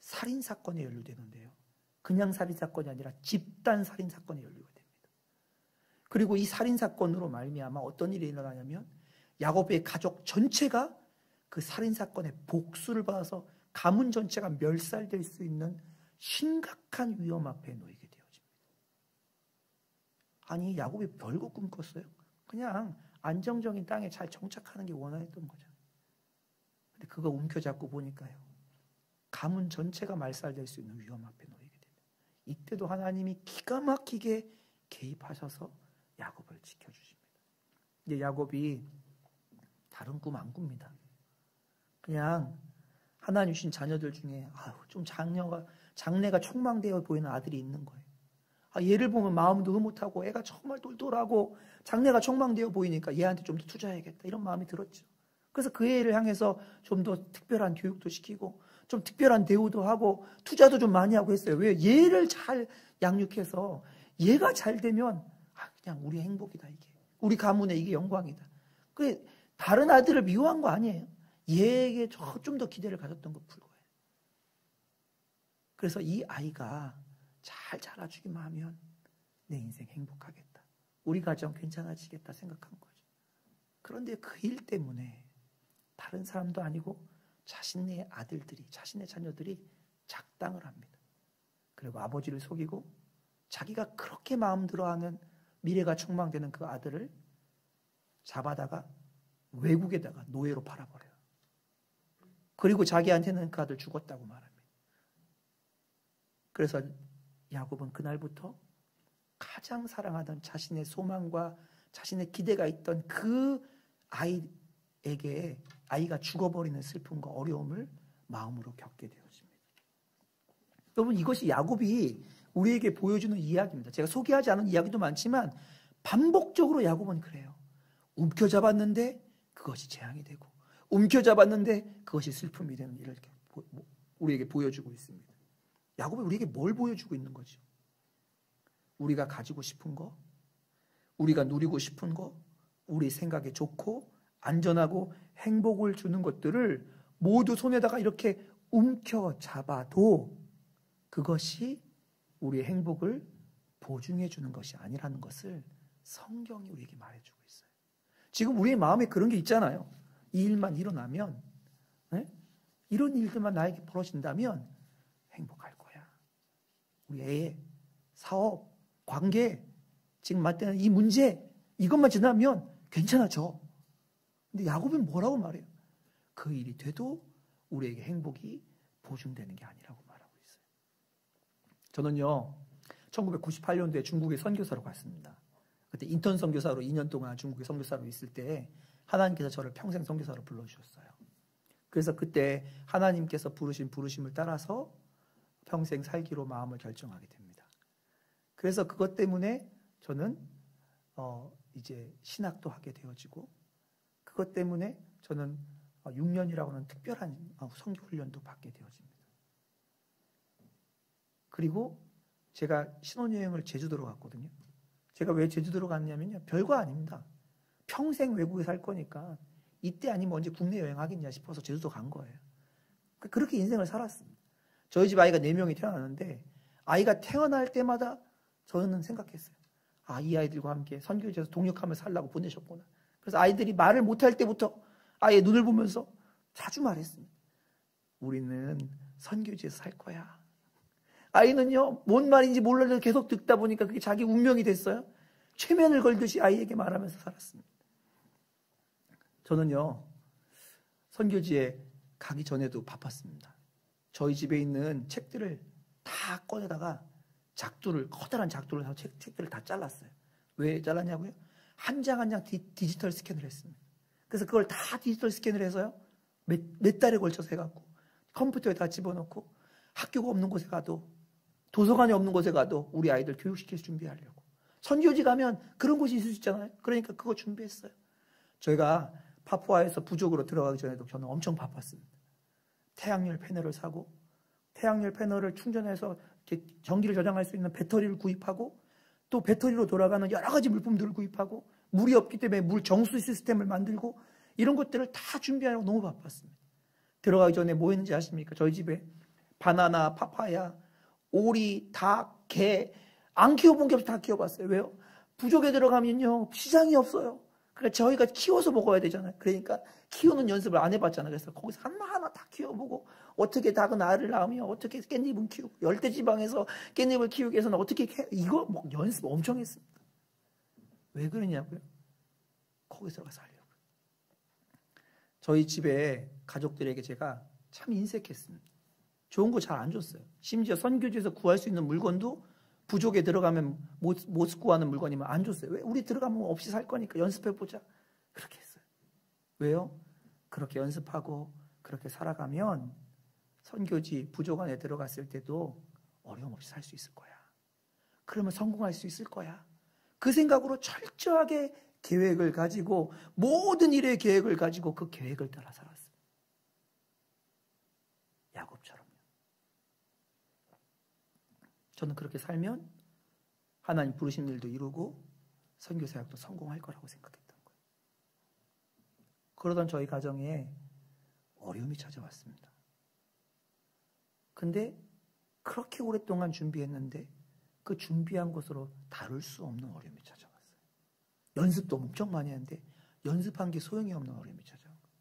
살인사건에 연루되는데요. 그냥 살인사건이 아니라 집단 살인사건에 연루가 됩니다. 그리고 이 살인사건으로 말미암아 어떤 일이 일어나냐면 야곱의 가족 전체가 그 살인사건의 복수를 받아서 가문 전체가 멸살될 수 있는 심각한 위험 앞에 놓이게 되어집니다. 아니, 야곱이 별거 꿈꿨어요? 그냥 안정적인 땅에 잘 정착하는 게 원하였던 거죠. 근데 그거 움켜잡고 보니까요, 가문 전체가 말살될 수 있는 위험 앞에 놓이게 됩니다. 이때도 하나님이 기가 막히게 개입하셔서 야곱을 지켜주십니다. 이제 야곱이 다른 꿈 안 꿉니다. 그냥 하나님 주신 자녀들 중에 좀 장래가 촉망되어 보이는 아들이 있는 거예요. 얘를 보면 마음도 흐뭇하고 애가 정말 똘똘하고 장래가 촉망되어 보이니까 얘한테 좀 더 투자해야겠다, 이런 마음이 들었죠. 그래서 그 애를 향해서 좀 더 특별한 교육도 시키고 좀 특별한 대우도 하고 투자도 좀 많이 하고 했어요. 왜? 얘를 잘 양육해서 얘가 잘 되면 그냥 우리 행복이다, 이게 우리 가문에 이게 영광이다. 그 다른 아들을 미워한 거 아니에요. 얘에게 좀 더 기대를 가졌던 것 불거예요. 그래서 이 아이가 잘 자라주기만 하면 내 인생 행복하겠다, 우리 가정 괜찮아지겠다 생각한 거죠. 그런데 그 일 때문에 다른 사람도 아니고 자신의 아들들이, 자신의 자녀들이 작당을 합니다. 그리고 아버지를 속이고 자기가 그렇게 마음들어하는 미래가 촉망되는 그 아들을 잡아다가 외국에다가 노예로 팔아버려요. 그리고 자기한테는 그 아들 죽었다고 말합니다. 그래서 야곱은 그날부터 가장 사랑하던 자신의 소망과 자신의 기대가 있던 그 아이에게 아이가 죽어버리는 슬픔과 어려움을 마음으로 겪게 되었습니다. 여러분, 이것이 야곱이 우리에게 보여주는 이야기입니다. 제가 소개하지 않은 이야기도 많지만 반복적으로 야곱은 그래요. 움켜잡았는데 그것이 재앙이 되고, 움켜잡았는데 그것이 슬픔이 되는 일을 우리에게 보여주고 있습니다. 야곱이 우리에게 뭘 보여주고 있는 거죠? 우리가 가지고 싶은 거, 우리가 누리고 싶은 거, 우리 생각에 좋고 안전하고 행복을 주는 것들을 모두 손에다가 이렇게 움켜잡아도 그것이 우리의 행복을 보증해 주는 것이 아니라는 것을 성경이 우리에게 말해주고 있어요. 지금 우리의 마음에 그런 게 있잖아요. 이 일만 일어나면, 이런 일들만 나에게 벌어진다면 행복할 거야. 우리 애, 사업, 관계, 지금 맞대는 이 문제, 이것만 지나면 괜찮아져. 근데 야곱은 뭐라고 말해요? 그 일이 돼도 우리에게 행복이 보증되는 게 아니라고 말하고 있어요. 저는요, 1998년도에 중국에 선교사로 갔습니다. 그때 인턴 선교사로 2년 동안 중국에 선교사로 있을 때 하나님께서 저를 평생 선교사로 불러주셨어요. 그래서 그때 하나님께서 부르신 부르심을 따라서 평생 살기로 마음을 결정하게 됩니다. 그래서 그것 때문에 저는 이제 신학도 하게 되어지고, 그것 때문에 저는 6년이라고 하는 특별한 선교 훈련도 받게 되어집니다. 그리고 제가 신혼여행을 제주도로 갔거든요. 제가 왜 제주도로 갔냐면요, 별거 아닙니다. 평생 외국에 살 거니까 이때 아니면 언제 국내 여행하겠냐 싶어서 제주도 간 거예요. 그렇게 인생을 살았습니다. 저희 집 아이가 4명이 태어났는데 아이가 태어날 때마다 저는 생각했어요. 이 아이들과 함께 선교지에서 동역하며 살라고 보내셨구나. 그래서 아이들이 말을 못할 때부터 아이의 눈을 보면서 자주 말했습니다. 우리는 선교지에서 살 거야. 아이는요, 뭔 말인지 몰라도 계속 듣다 보니까 그게 자기 운명이 됐어요. 최면을 걸듯이 아이에게 말하면서 살았습니다. 저는요, 선교지에 가기 전에도 바빴습니다. 저희 집에 있는 책들을 다 꺼내다가 커다란 작두를 사서 책들을 다 잘랐어요. 왜 잘랐냐고요? 한 장 한 장 디지털 스캔을 했습니다. 그래서 그걸 다 디지털 스캔을 해서요, 몇 달에 걸쳐서 해갖고 컴퓨터에 다 집어넣고 학교가 없는 곳에 가도, 도서관이 없는 곳에 가도 우리 아이들 교육시킬 준비하려고. 선교지 가면 그런 곳이 있을 수 있잖아요. 그러니까 그거 준비했어요. 저희가 파푸아에서 부족으로 들어가기 전에도 저는 엄청 바빴습니다. 태양열 패널을 사고 태양열 패널을 충전해서 이렇게 전기를 저장할 수 있는 배터리를 구입하고 또 배터리로 돌아가는 여러 가지 물품들을 구입하고 물이 없기 때문에 물 정수 시스템을 만들고 이런 것들을 다 준비하려고 너무 바빴습니다. 들어가기 전에 뭐 했는지 아십니까? 저희 집에 바나나, 파파야, 오리, 닭, 개 안 키워본 게 없이 다 키워봤어요. 왜요? 부족에 들어가면요 시장이 없어요. 그러니까 저희가 키워서 먹어야 되잖아요. 그러니까 키우는 연습을 안 해봤잖아요. 그래서 거기서 하나하나 다 키워보고 어떻게 닭은 알을 낳으며 어떻게 깻잎은 키우고 열대지방에서 깻잎을 키우기 위해서는 어떻게 이거 뭐 연습 엄청 했습니다. 왜 그러냐고요? 거기서 들어가서 하려고. 저희 집에 가족들에게 제가 참 인색했습니다. 좋은 거 잘 안 줬어요. 심지어 선교지에서 구할 수 있는 물건도 부족에 들어가면 못 구하는 물건이면 안 줬어요. 왜? 우리 들어가면 없이 살 거니까 연습해보자. 그렇게 했어요. 왜요? 그렇게 연습하고 그렇게 살아가면 선교지 부족 안에 들어갔을 때도 어려움 없이 살 수 있을 거야. 그러면 성공할 수 있을 거야. 그 생각으로 철저하게 계획을 가지고 모든 일의 계획을 가지고 그 계획을 따라 살았어요. 야곱처럼요. 저는 그렇게 살면 하나님 부르신 일도 이루고 선교 사역도 성공할 거라고 생각했던 거예요. 그러던 저희 가정에 어려움이 찾아왔습니다. 근데 그렇게 오랫동안 준비했는데 그 준비한 것으로 다룰 수 없는 어려움이 찾아왔어요. 연습도 엄청 많이 했는데 연습한 게 소용이 없는 어려움이 찾아온 거예요.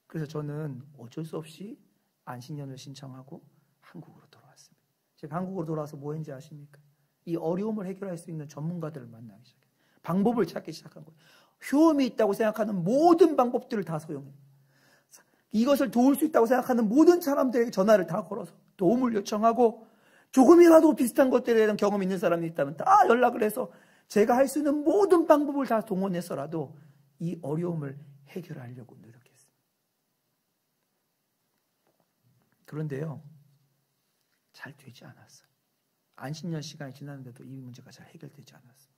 그래서 저는 어쩔 수 없이 안식년을 신청하고 한국으로 돌아왔습니다. 제가 한국으로 돌아와서 뭐 했는지 아십니까? 이 어려움을 해결할 수 있는 전문가들을 만나기 시작해요. 방법을 찾기 시작한 거예요. 효험이 있다고 생각하는 모든 방법들을 다 소용해요. 이것을 도울 수 있다고 생각하는 모든 사람들에게 전화를 다 걸어서 도움을 요청하고 조금이라도 비슷한 것들에 대한 경험이 있는 사람이 있다면 다 연락을 해서 제가 할 수 있는 모든 방법을 다 동원해서라도 이 어려움을 해결하려고 노력했어요. 그런데요, 잘 되지 않았어요. 안식년 시간이 지났는데도 이 문제가 잘 해결되지 않았어요.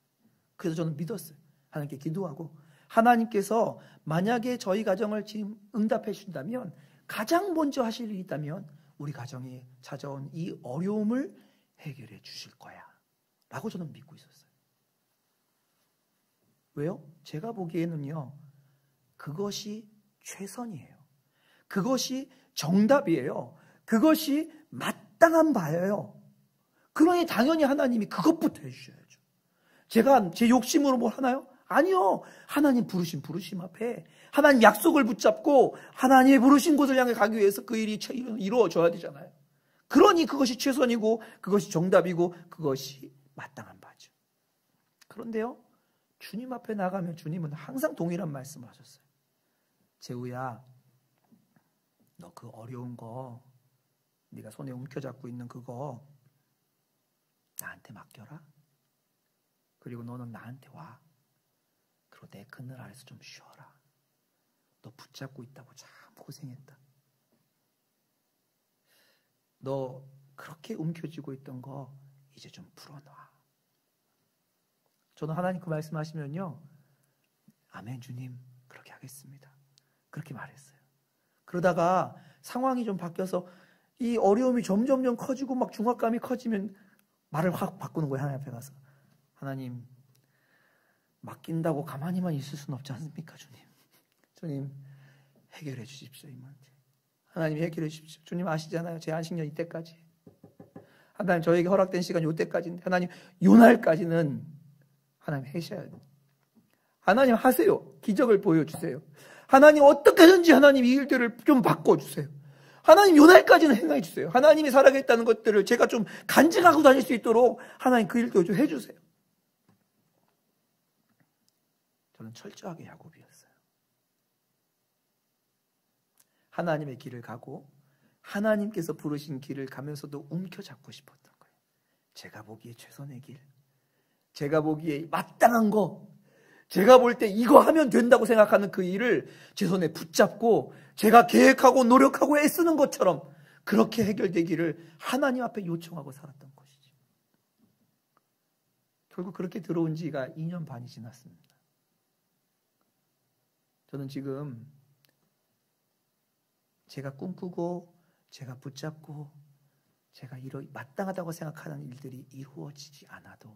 그래서 저는 믿었어요. 하나님께 기도하고 하나님께서 만약에 저희 가정을 지금 응답해 주신다면 가장 먼저 하실 일이 있다면 우리 가정에 찾아온 이 어려움을 해결해 주실 거야 라고 저는 믿고 있었어요. 왜요? 제가 보기에는요, 그것이 최선이에요. 그것이 정답이에요. 그것이 마땅한 바예요. 그러니 당연히 하나님이 그것부터 해주셔야죠. 제가 제 욕심으로 뭘 하나요? 아니요. 하나님 부르심 앞에 하나님 약속을 붙잡고 하나님의 부르신 곳을 향해 가기 위해서 그 일이 이루어져야 되잖아요. 그러니 그것이 최선이고 그것이 정답이고 그것이 마땅한 바죠. 그런데요, 주님 앞에 나가면 주님은 항상 동일한 말씀을 하셨어요. 재우야, 너 그 어려운 거, 네가 손에 움켜잡고 있는 그거 나한테 맡겨라. 그리고 너는 나한테 와. 그리고 내 그늘 아래서 좀 쉬어라. 너 붙잡고 있다고 참 고생했다. 너 그렇게 움켜쥐고 있던 거 이제 좀 풀어놔. 저는 하나님 그 말씀하시면요, 아멘 주님 그렇게 하겠습니다. 그렇게 말했어요. 그러다가 상황이 좀 바뀌어서 이 어려움이 점점 커지고 막 중압감이 커지면 말을 확 바꾸는 거예요. 하나님 앞에 가서. 하나님, 맡긴다고 가만히만 있을 수는 없지 않습니까, 주님? 주님, 해결해 주십시오, 이모한테. 하나님 해결해 주십시오. 주님 아시잖아요. 제 안식년 이때까지. 하나님 저에게 허락된 시간 이때까지인데 하나님 요날까지는 하나님 하셔야 돼요. 하나님 하세요. 기적을 보여주세요. 하나님 어떻게든지 하나님 이 일들을 좀 바꿔주세요. 하나님 요날까지는 행해 주세요. 하나님이 살아계셨다는 것들을 제가 좀 간증하고 다닐 수 있도록 하나님 그 일도 좀 해주세요. 저는 철저하게 야곱이었어요. 하나님의 길을 가고 하나님께서 부르신 길을 가면서도 움켜잡고 싶었던 거예요. 제가 보기에 최선의 길, 제가 보기에 마땅한 거, 제가 볼 때 이거 하면 된다고 생각하는 그 일을 제 손에 붙잡고 제가 계획하고 노력하고 애쓰는 것처럼 그렇게 해결되기를 하나님 앞에 요청하고 살았던 것이죠. 결국 그렇게 들어온 지가 2년 반이 지났습니다. 저는 지금 제가 꿈꾸고 제가 붙잡고 제가 마땅하다고 생각하는 일들이 이루어지지 않아도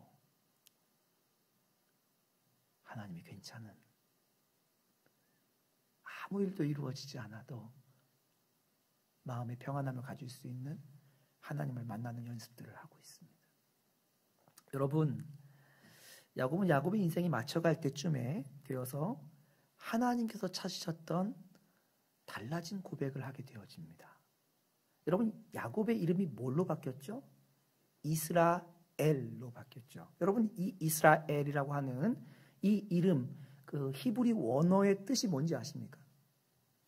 하나님이 괜찮은, 아무 일도 이루어지지 않아도 마음의 평안함을 가질 수 있는 하나님을 만나는 연습들을 하고 있습니다. 여러분, 야곱이 인생이 맞춰갈 때쯤에 되어서 하나님께서 찾으셨던 달라진 고백을 하게 되어집니다. 여러분, 야곱의 이름이 뭘로 바뀌었죠? 이스라엘로 바뀌었죠. 여러분, 이 이스라엘이라고 하는 이 이름, 그 히브리 원어의 뜻이 뭔지 아십니까?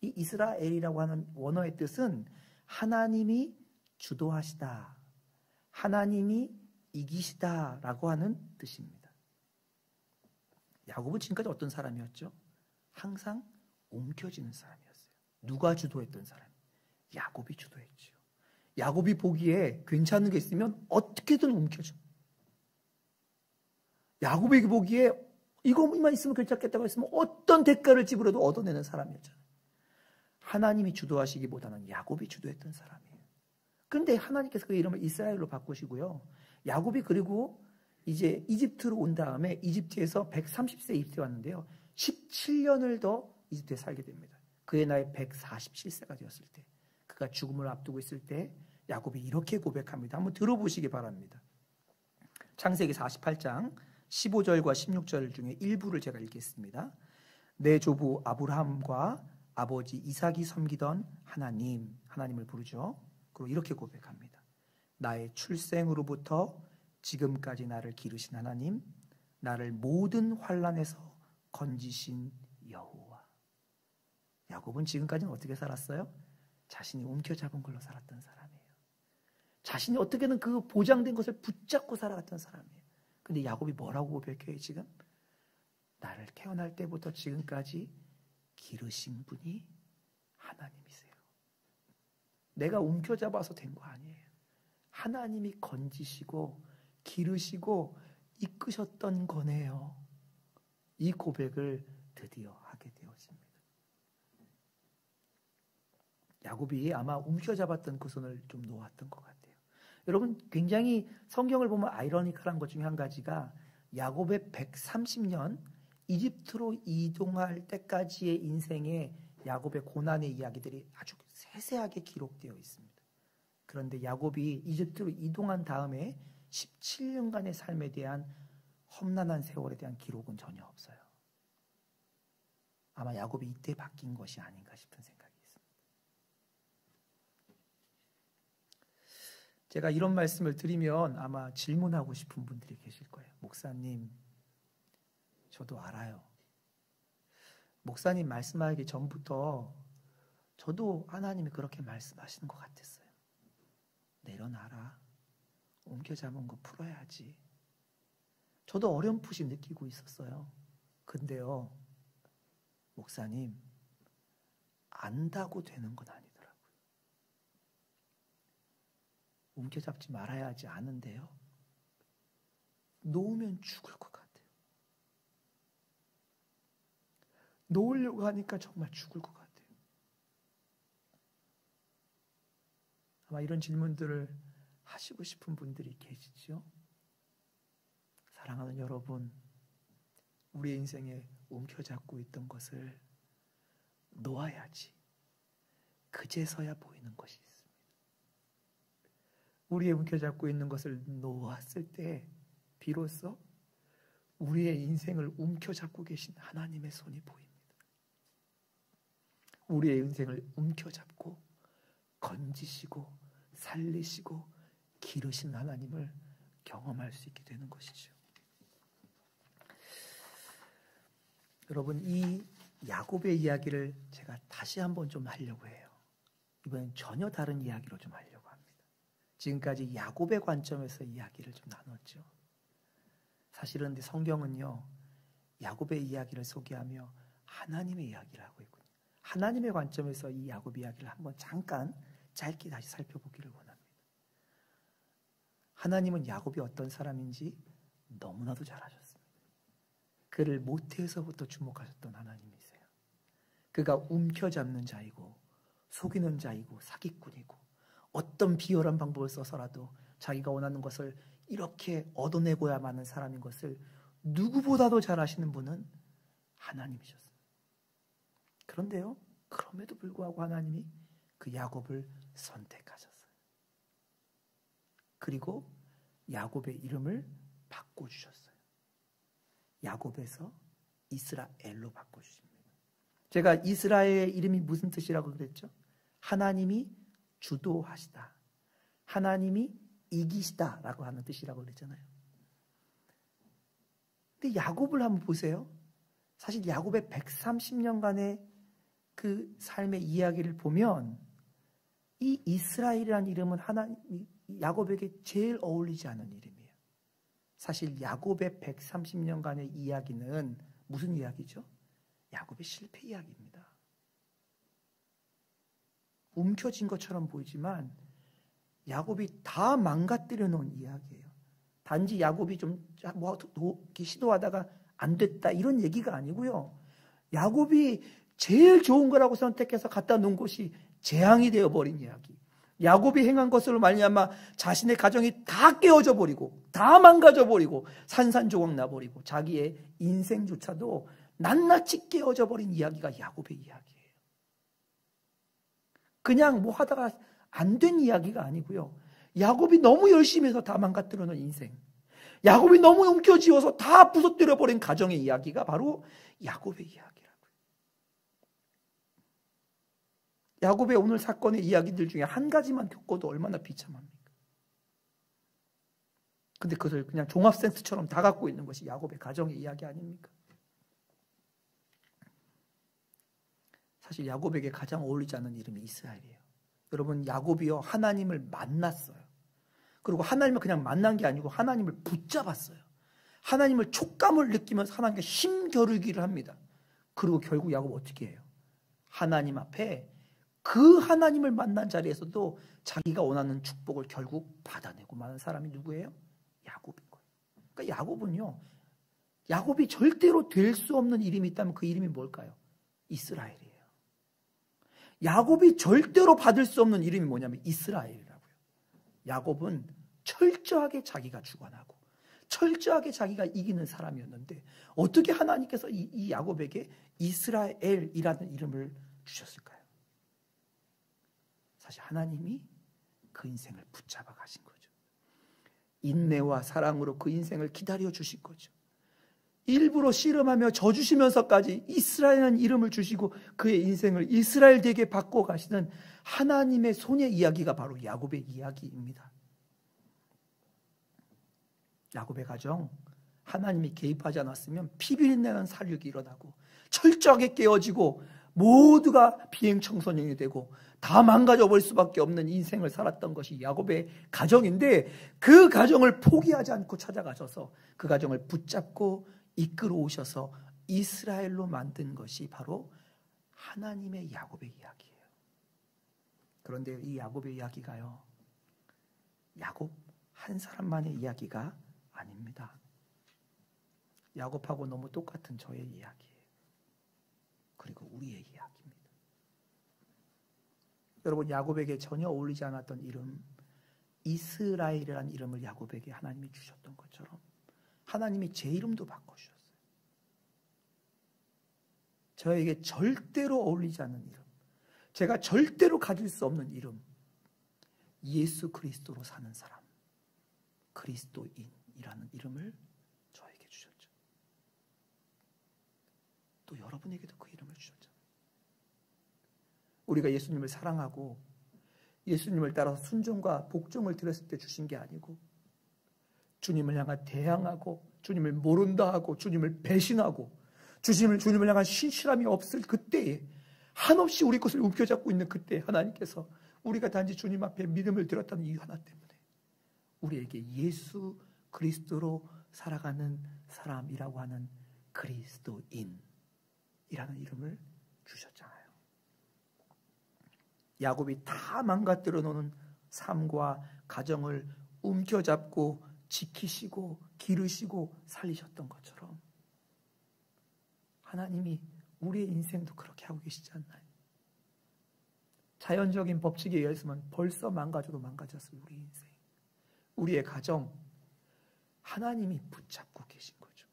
이 이스라엘이라고 하는 원어의 뜻은 하나님이 주도하시다, 하나님이 이기시다라고 하는 뜻입니다. 야곱은 지금까지 어떤 사람이었죠? 항상 움켜쥐는 사람이었어요. 누가 주도했던 사람? 야곱이 주도했죠. 야곱이 보기에 괜찮은 게 있으면 어떻게든 움켜줘. 야곱이 보기에 이거만 있으면 괜찮겠다고 했으면 어떤 대가를 지불해도 얻어내는 사람이었잖아요. 하나님이 주도하시기보다는 야곱이 주도했던 사람이에요. 그런데 하나님께서 그 이름을 이스라엘로 바꾸시고요. 야곱이 그리고 이제 이집트로 온 다음에 이집트에서 130세 이집트에 왔는데요. 17년을 더 이집트에 살게 됩니다. 그의 나이 147세가 되었을 때, 그가 죽음을 앞두고 있을 때 야곱이 이렇게 고백합니다. 한번 들어보시기 바랍니다. 창세기 48장 15절과 16절 중에 일부를 제가 읽겠습니다. 내 조부 아브라함과 아버지 이삭이 섬기던 하나님을 부르죠. 그리고 이렇게 고백합니다. 나의 출생으로부터 지금까지 나를 기르신 하나님, 나를 모든 환난에서 건지신 여호와. 야곱은 지금까지는 어떻게 살았어요? 자신이 움켜잡은 걸로 살았던 사람이에요. 자신이 어떻게든 그 보장된 것을 붙잡고 살아갔던 사람이에요. 근데 야곱이 뭐라고 고백해요 지금? 나를 태어날 때부터 지금까지 기르신 분이 하나님이세요. 내가 움켜잡아서 된 거 아니에요. 하나님이 건지시고 기르시고 이끄셨던 거네요. 이 고백을 드디어 하게 되었습니다. 야곱이 아마 움켜잡았던 그 손을 좀 놓았던 것 같아요. 여러분, 굉장히 성경을 보면 아이러니컬한 것 중에 한 가지가 야곱의 130년 이집트로 이동할 때까지의 인생의 야곱의 고난의 이야기들이 아주 세세하게 기록되어 있습니다. 그런데 야곱이 이집트로 이동한 다음에 17년간의 삶에 대한 험난한 세월에 대한 기록은 전혀 없어요. 아마 야곱이 이때 바뀐 것이 아닌가 싶은 생각이 있습니다. 제가 이런 말씀을 드리면 아마 질문하고 싶은 분들이 계실 거예요. 목사님, 저도 알아요. 목사님 말씀하기 전부터 저도 하나님이 그렇게 말씀하시는 것 같았어요. 내려놔라. 움켜잡은 거 풀어야지. 저도 어렴풋이 느끼고 있었어요. 근데요, 목사님, 안다고 되는 건 아니더라고요. 움켜잡지 말아야 하지 않은데요. 놓으면 죽을 것 같아요. 놓으려고 하니까 정말 죽을 것 같아요. 아마 이런 질문들을 하시고 싶은 분들이 계시죠? 사랑하는 여러분, 우리 인생에 움켜잡고 있던 것을 놓아야지 그제서야 보이는 것이 있습니다. 우리의 움켜잡고 있는 것을 놓았을 때 비로소 우리의 인생을 움켜잡고 계신 하나님의 손이 보입니다. 우리의 인생을 움켜잡고 건지시고 살리시고 기르신 하나님을 경험할 수 있게 되는 것이죠. 여러분, 이 야곱의 이야기를 제가 다시 한번 좀 하려고 해요. 이번엔 전혀 다른 이야기로 좀 하려고 합니다. 지금까지 야곱의 관점에서 이야기를 좀 나눴죠. 사실은 근데 성경은요, 야곱의 이야기를 소개하며 하나님의 이야기를 하고 있거든요. 하나님의 관점에서 이 야곱 이야기를 한번 잠깐 짧게 다시 살펴보기를 원합니다. 하나님은 야곱이 어떤 사람인지 너무나도 잘 아셨습니다. 그를 모태에서부터 주목하셨던 하나님이세요. 그가 움켜잡는 자이고 속이는 자이고 사기꾼이고 어떤 비열한 방법을 써서라도 자기가 원하는 것을 이렇게 얻어내고야만 하는 사람인 것을 누구보다도 잘 아시는 분은 하나님이셨어요. 그런데요, 그럼에도 불구하고 하나님이 그 야곱을 선택하셨어요. 그리고 야곱의 이름을 바꿔주셨어요. 야곱에서 이스라엘로 바꿔주십니다. 제가 이스라엘의 이름이 무슨 뜻이라고 그랬죠? 하나님이 주도하시다, 하나님이 이기시다 라고 하는 뜻이라고 그랬잖아요. 근데 야곱을 한번 보세요. 사실 야곱의 130년간의 그 삶의 이야기를 보면 이 이스라엘이라는 이름은 야곱에게 제일 어울리지 않은 이름이에요. 사실 야곱의 130년간의 이야기는 무슨 이야기죠? 야곱의 실패 이야기입니다. 움켜쥔 것처럼 보이지만 야곱이 다 망가뜨려 놓은 이야기예요. 단지 야곱이 좀 시도하다가 안 됐다 이런 얘기가 아니고요. 야곱이 제일 좋은 거라고 선택해서 갖다 놓은 곳이 재앙이 되어버린 이야기. 야곱이 행한 것으로 말미암아 자신의 가정이 다 깨어져 버리고 다 망가져 버리고 산산조각 나버리고 자기의 인생조차도 낱낱이 깨어져 버린 이야기가 야곱의 이야기예요. 그냥 뭐 하다가 안 된 이야기가 아니고요. 야곱이 너무 열심히 해서 다 망가뜨려 놓은 인생, 야곱이 너무 움켜쥐어서 다 부서뜨려 버린 가정의 이야기가 바로 야곱의 이야기라고요. 야곱의 오늘 사건의 이야기들 중에 한 가지만 겪어도 얼마나 비참합니까? 근데 그것을 그냥 종합센스처럼 다 갖고 있는 것이 야곱의 가정의 이야기 아닙니까? 사실 야곱에게 가장 어울리지 않는 이름이 이스라엘이에요. 여러분, 야곱이요 하나님을 만났어요. 그리고 하나님을 그냥 만난 게 아니고 하나님을 붙잡았어요. 하나님을 촉감을 느끼면서 하나님과 힘겨루기를 합니다. 그리고 결국 야곱 어떻게 해요? 하나님 앞에 그 하나님을 만난 자리에서도 자기가 원하는 축복을 결국 받아내고 마는 사람이 누구예요? 야곱인 거예요. 그러니까 야곱은요, 야곱이 절대로 될 수 없는 이름이 있다면 그 이름이 뭘까요? 이스라엘이에요. 야곱이 절대로 받을 수 없는 이름이 뭐냐면 이스라엘이라고요. 야곱은 철저하게 자기가 주관하고 철저하게 자기가 이기는 사람이었는데 어떻게 하나님께서 이 야곱에게 이스라엘이라는 이름을 주셨을까요? 사실 하나님이 그 인생을 붙잡아 가신 거죠. 인내와 사랑으로 그 인생을 기다려 주신 거죠. 일부러 씨름하며 져주시면서까지 이스라엘이라는 이름을 주시고 그의 인생을 이스라엘 되게 바꿔 가시는 하나님의 손의 이야기가 바로 야곱의 이야기입니다. 야곱의 가정, 하나님이 개입하지 않았으면 피비린내는 살육이 일어나고 철저하게 깨어지고 모두가 비행청소년이 되고 다 망가져버릴 수밖에 없는 인생을 살았던 것이 야곱의 가정인데, 그 가정을 포기하지 않고 찾아가셔서 그 가정을 붙잡고 이끌어 오셔서 이스라엘로 만든 것이 바로 하나님의 야곱의 이야기예요. 그런데 이 야곱의 이야기가요, 야곱 한 사람만의 이야기가 아닙니다. 야곱하고 너무 똑같은 저의 이야기예요. 그리고 우리의 이야기입니다. 여러분, 야곱에게 전혀 어울리지 않았던 이름, 이스라엘이라는 이름을 야곱에게 하나님이 주셨던 것처럼 하나님이 제 이름도 바꿔주셨어요. 저에게 절대로 어울리지 않는 이름, 제가 절대로 가질 수 없는 이름, 예수 그리스도로 사는 사람, 그리스도인이라는 이름을 저에게 주셨죠. 또 여러분에게도 그 이름을 주셨죠. 우리가 예수님을 사랑하고 예수님을 따라서 순종과 복종을 드렸을 때 주신 게 아니고, 주님을 향한 대항하고 주님을 모른다 하고 주님을 배신하고 주님을 향한 신실함이 없을 그때에, 한없이 우리 것을 움켜잡고 있는 그때 하나님께서 우리가 단지 주님 앞에 믿음을 드렸다는 이유 하나 때문에 우리에게 예수 그리스도로 살아가는 사람이라고 하는 그리스도인이라는 이름을 주셨잖아요. 야곱이 다 망가뜨려 놓는 삶과 가정을 움켜잡고 지키시고 기르시고 살리셨던 것처럼 하나님이 우리의 인생도 그렇게 하고 계시지 않나요? 자연적인 법칙에 의해서만 벌써 망가져도 망가졌어요. 우리 인생, 우리의 가정, 하나님이 붙잡고 계신 거죠.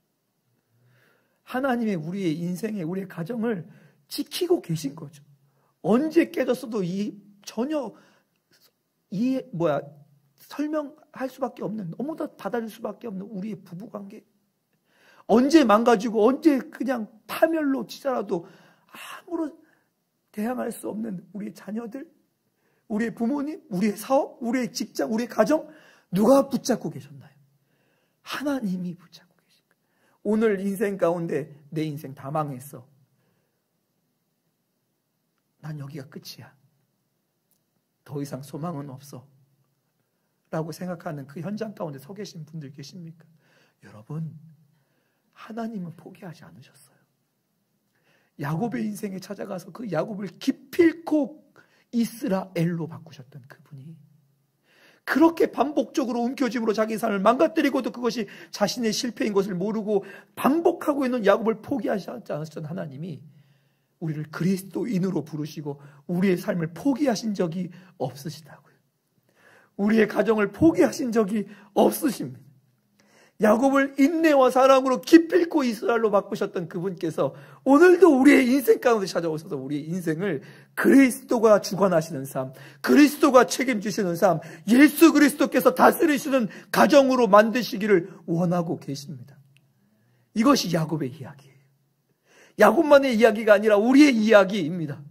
하나님의 우리의 인생에 우리의 가정을 지키고 계신 거죠. 언제 깨졌어도 전혀 설명할 수밖에 없는, 너무나 받아들일 수밖에 없는 우리의 부부관계, 언제 망가지고 언제 그냥 파멸로 치더라도 아무런 대항할 수 없는 우리의 자녀들, 우리의 부모님, 우리의 사업, 우리의 직장, 우리의 가정, 누가 붙잡고 계셨나요? 하나님이 붙잡고 계신 거예요. 오늘 인생 가운데 내 인생 다 망했어, 난 여기가 끝이야, 더 이상 소망은 없어 라고 생각하는 그 현장 가운데 서 계신 분들 계십니까? 여러분, 하나님은 포기하지 않으셨어요. 야곱의 인생에 찾아가서 그 야곱을 기필코 이스라엘로 바꾸셨던 그분이 그렇게 반복적으로 움켜짐으로 자기 삶을 망가뜨리고도 그것이 자신의 실패인 것을 모르고 반복하고 있는 야곱을 포기하지 않으셨던 하나님이 우리를 그리스도인으로 부르시고 우리의 삶을 포기하신 적이 없으시다고요. 우리의 가정을 포기하신 적이 없으십니다. 야곱을 인내와 사랑으로 기필코 이스라엘로 바꾸셨던 그분께서 오늘도 우리의 인생 가운데 찾아오셔서 우리의 인생을 그리스도가 주관하시는 삶, 그리스도가 책임지시는 삶, 예수 그리스도께서 다스리시는 가정으로 만드시기를 원하고 계십니다. 이것이 야곱의 이야기예요. 야곱만의 이야기가 아니라 우리의 이야기입니다.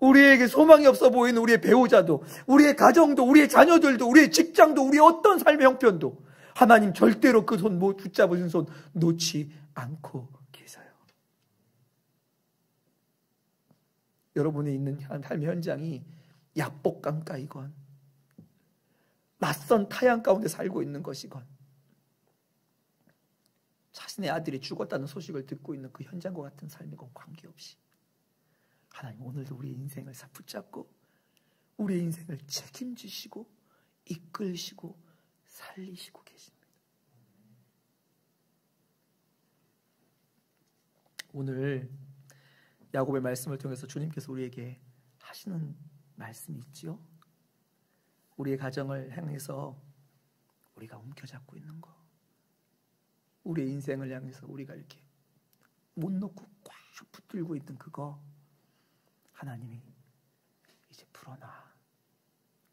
우리에게 소망이 없어 보이는 우리의 배우자도, 우리의 가정도, 우리의 자녀들도, 우리의 직장도, 우리의 어떤 삶의 형편도 하나님 절대로 그 손 붙잡으신 손 놓지 않고 계세요. 여러분이 있는 삶의 현장이 약복 강가이건 낯선 타향 가운데 살고 있는 것이건 자신의 아들이 죽었다는 소식을 듣고 있는 그 현장과 같은 삶이건 관계없이 하나님 오늘도 우리의 인생을 붙잡고 우리의 인생을 책임지시고 이끌시고 살리시고 계십니다. 오늘 야곱의 말씀을 통해서 주님께서 우리에게 하시는 말씀이 있지요. 우리의 가정을 향해서 우리가 움켜잡고 있는 거, 우리의 인생을 향해서 우리가 이렇게 못 놓고 꽉 붙들고 있는 그거 하나님이 이제 풀어놔,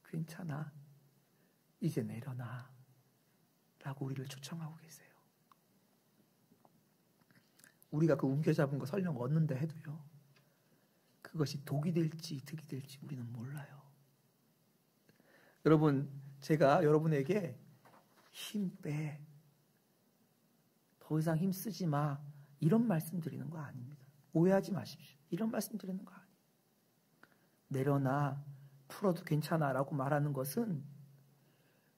괜찮아, 이제 내려놔 라고 우리를 초청하고 계세요. 우리가 그 움켜잡은 거 설령 얻는다 해도요, 그것이 독이 될지 득이 될지 우리는 몰라요. 여러분, 제가 여러분에게 힘 빼, 더 이상 힘 쓰지 마, 이런 말씀 드리는 거 아닙니다. 오해하지 마십시오. 이런 말씀 드리는 거 아니에요. 내려놔, 풀어도 괜찮아 라고 말하는 것은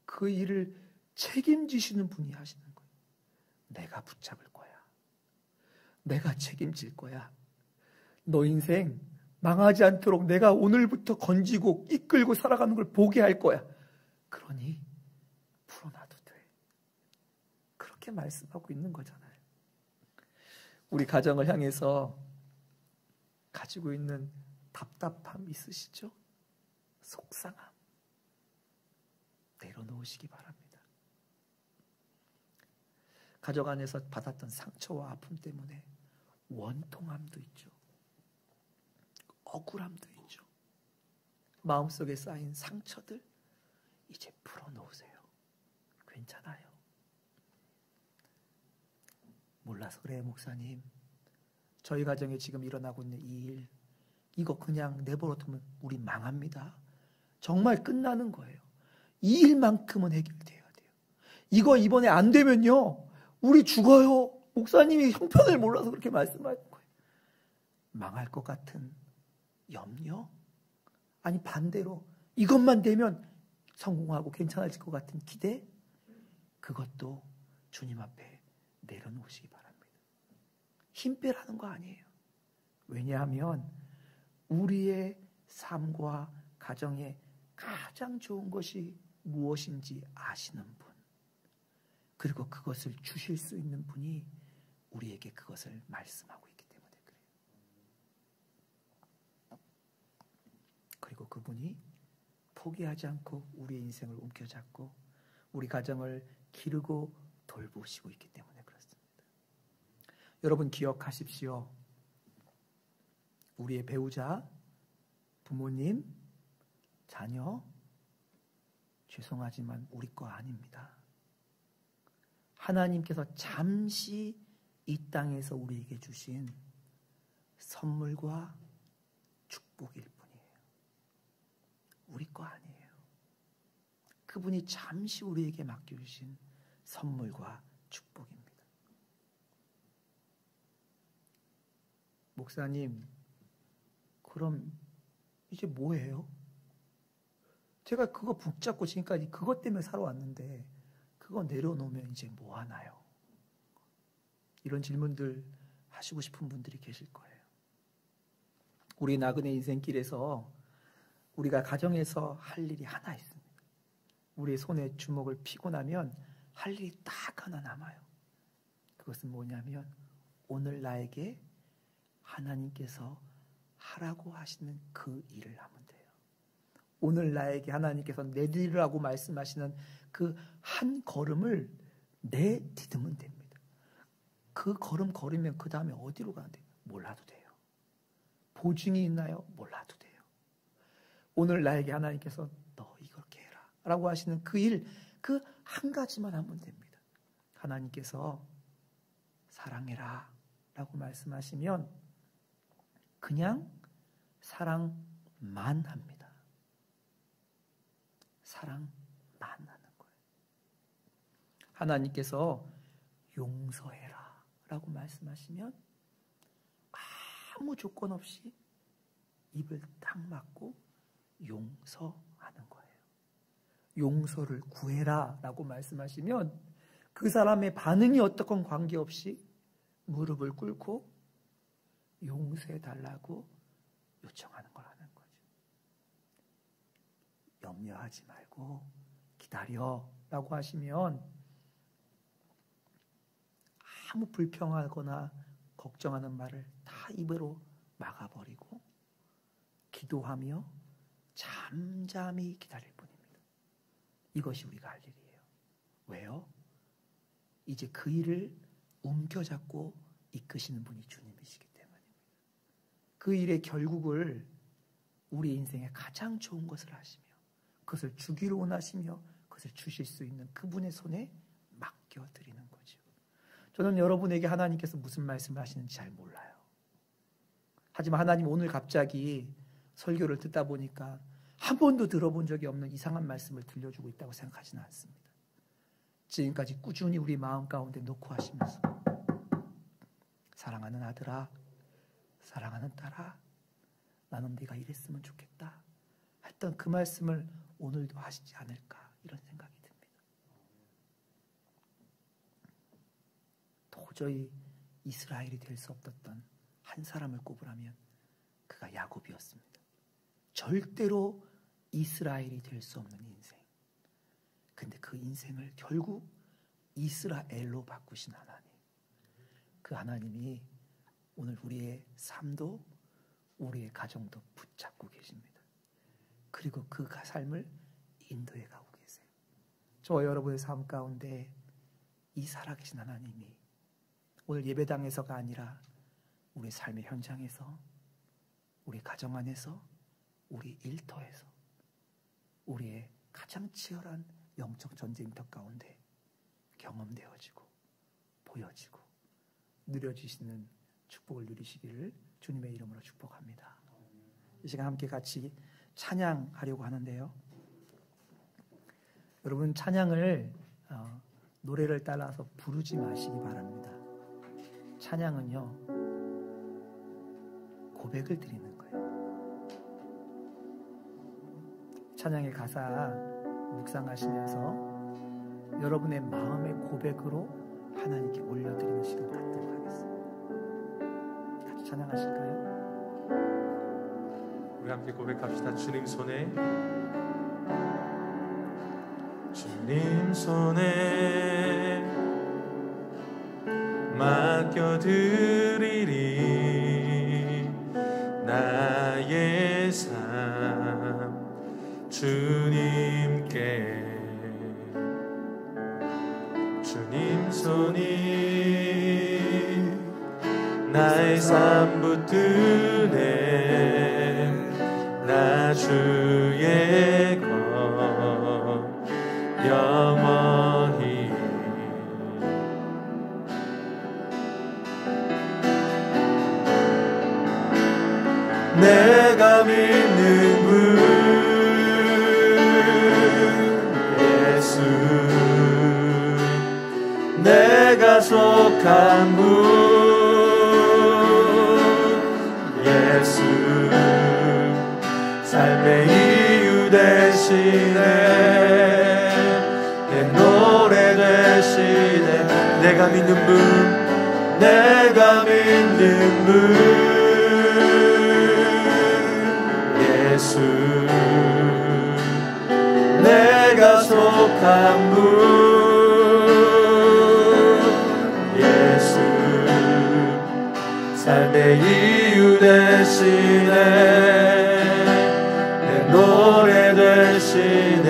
그 일을 책임지시는 분이 하시는 거예요. 내가 붙잡을 거야, 내가 책임질 거야, 너 인생 망하지 않도록 내가 오늘부터 건지고 이끌고 살아가는 걸 보게 할 거야. 그러니 풀어놔도 돼. 그렇게 말씀하고 있는 거잖아요. 우리 가정을 향해서 가지고 있는 답답함 있으시죠? 속상함 내려놓으시기 바랍니다. 가정 안에서 받았던 상처와 아픔 때문에 원통함도 있죠. 억울함도 있죠. 마음속에 쌓인 상처들 이제 풀어놓으세요. 괜찮아요. 몰라서 그래요, 목사님. 저희 가정에 지금 일어나고 있는 이 일, 이거 그냥 내버려두면 우리 망합니다. 정말 끝나는 거예요. 이 일만큼은 해결돼야 돼요. 이거 이번에 안 되면요, 우리 죽어요. 목사님이 형편을 몰라서 그렇게 말씀하는 거예요. 망할 것 같은 염려? 아니 반대로 이것만 되면 성공하고 괜찮아질 것 같은 기대? 그것도 주님 앞에 내려놓으시기 바랍니다. 힘 빼라는 거 아니에요. 왜냐하면 우리의 삶과 가정에 가장 좋은 것이 무엇인지 아시는 분, 그리고 그것을 주실 수 있는 분이 우리에게 그것을 말씀하고 있기 때문에 그래요. 그리고 그리고 그분이 포기하지 않고 우리의 인생을 움켜잡고 우리 가정을 기르고 돌보시고 있기 때문에 그렇습니다. 여러분 기억하십시오. 우리의 배우자, 부모님, 자녀, 죄송하지만 우리 거 아닙니다. 하나님께서 잠시 이 땅에서 우리에게 주신 선물과 축복일 뿐이에요. 우리 거 아니에요. 그분이 잠시 우리에게 맡겨주신 선물과 축복입니다. 목사님, 그럼 이제 뭐예요? 제가 그거 붙잡고 지금까지 그것 때문에 살아왔는데 그거 내려놓으면 이제 뭐 하나요? 이런 질문들 하시고 싶은 분들이 계실 거예요. 우리 나그네 인생길에서 우리가 가정에서 할 일이 하나 있습니다. 우리의 손에 주먹을 피고 나면 할 일이 딱 하나 남아요. 그것은 뭐냐면 오늘 나에게 하나님께서 하라고 하시는 그 일을 하면 돼요. 오늘 나에게 하나님께서 내디르라고 말씀하시는 그 한 걸음을 내디디면 됩니다. 그 걸음 걸으면 그 다음에 어디로 가는데 몰라도 돼요. 보증이 있나요? 몰라도 돼요. 오늘 나에게 하나님께서 너 이렇게 해라 라고 하시는 그 일, 그 한 가지만 하면 됩니다. 하나님께서 사랑해라 라고 말씀하시면 그냥 사랑만 합니다. 사랑만 하는 거예요. 하나님께서 용서해라 라고 말씀하시면 아무 조건 없이 입을 딱 막고 용서하는 거예요. 용서를 구해라 라고 말씀하시면 그 사람의 반응이 어떻건 관계없이 무릎을 꿇고 용서해달라고 요청하는 거라는 거죠. 염려하지 말고 기다려 라고 하시면 아무 불평하거나 걱정하는 말을 다 입으로 막아버리고 기도하며 잠잠히 기다릴 뿐입니다. 이것이 우리가 할 일이에요. 왜요? 이제 그 일을 움켜잡고 이끄시는 분이 주님이시기 때문입니다. 그 일의 결국을 우리 인생에 가장 좋은 것을 하시며 그것을 주기를 원하시며 그것을 주실 수 있는 그분의 손에 맡겨드리는 거죠. 저는 여러분에게 하나님께서 무슨 말씀을 하시는지 잘 몰라요. 하지만 하나님 오늘 갑자기 설교를 듣다 보니까 한 번도 들어본 적이 없는 이상한 말씀을 들려주고 있다고 생각하지는 않습니다. 지금까지 꾸준히 우리 마음 가운데 놓고 하시면서 사랑하는 아들아, 사랑하는 딸아, 나는 네가 이랬으면 좋겠다 했던 그 말씀을 오늘도 하시지 않을까 이런 생각이 듭니다. 도저히 이스라엘이 될 수 없었던 한 사람을 꼽으라면 그가 야곱이었습니다. 절대로 이스라엘이 될 수 없는 인생. 근데 그 인생을 결국 이스라엘로 바꾸신 하나님. 그 하나님이 오늘 우리의 삶도 우리의 가정도 붙잡고 계십니다. 그리고 그 삶을 인도해 가고 계세요. 저와 여러분의 삶 가운데 이 살아계신 하나님이 오늘 예배당에서가 아니라 우리 삶의 현장에서, 우리 가정 안에서, 우리 일터에서, 우리의 가장 치열한 영적 전쟁터 가운데 경험되어지고 보여지고 누려지시는 축복을 누리시기를 주님의 이름으로 축복합니다. 이 시간 함께 같이 찬양하려고 하는데요. 여러분 찬양을 노래를 따라서 부르지 마시기 바랍니다. 찬양은요 고백을 드리는 거예요. 찬양의 가사 묵상하시면서 여러분의 마음의 고백으로 하나님께 올려드리는 시간 갖도록 하겠습니다. 같이 찬양하실까요? 우리 함께 고백합시다. 주님 손에 맡겨드리리 나의 삶 주님 손이 나의 삶 붙드네 나 주의 것 영원히 내가 믿는 분 예수 내가 속한 분 예수 삶의 이유 되시네 내 노래 되시네 내가 믿는 분 내가 믿는 분 예수 내가 속한 분 예수 삶의 이유 되시네 내 노래 되시네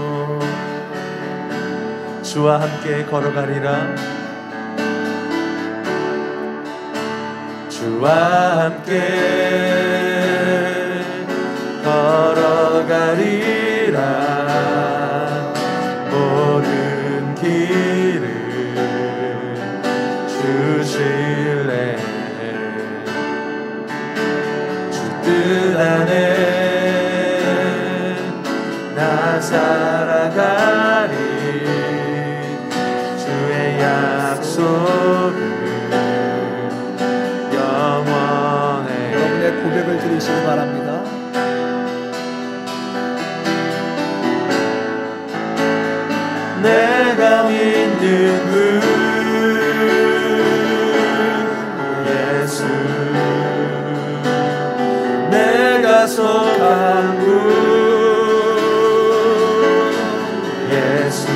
전심으로 주와 함께 걸어가리라 주와 함께 걸어가리라 모든 길을 주실래 주 뜻 안에 나 살아가리 주의 약속을 고백을 드리시기 바랍니다. 내가 믿는 분 예수 내가 속한 분 예수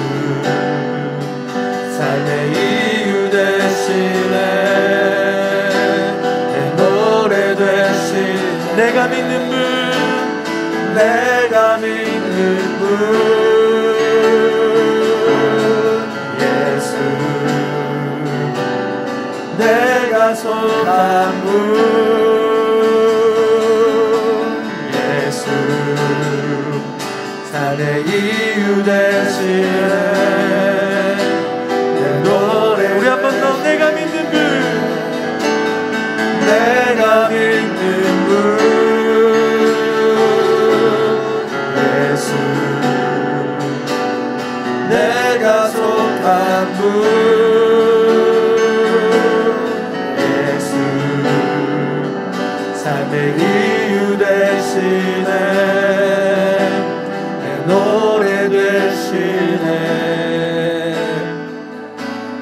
삶의 이유 되시네 내가 믿는 분 내가 믿는 분 예수 내가 속한 분 예수 삶의 이유 되시네 내 노래 우리 한 번 더 내가 믿는 분 내가 믿는 분 예수 내가 속한 분 예수 삶의 이유 되시네 내 노래 되시네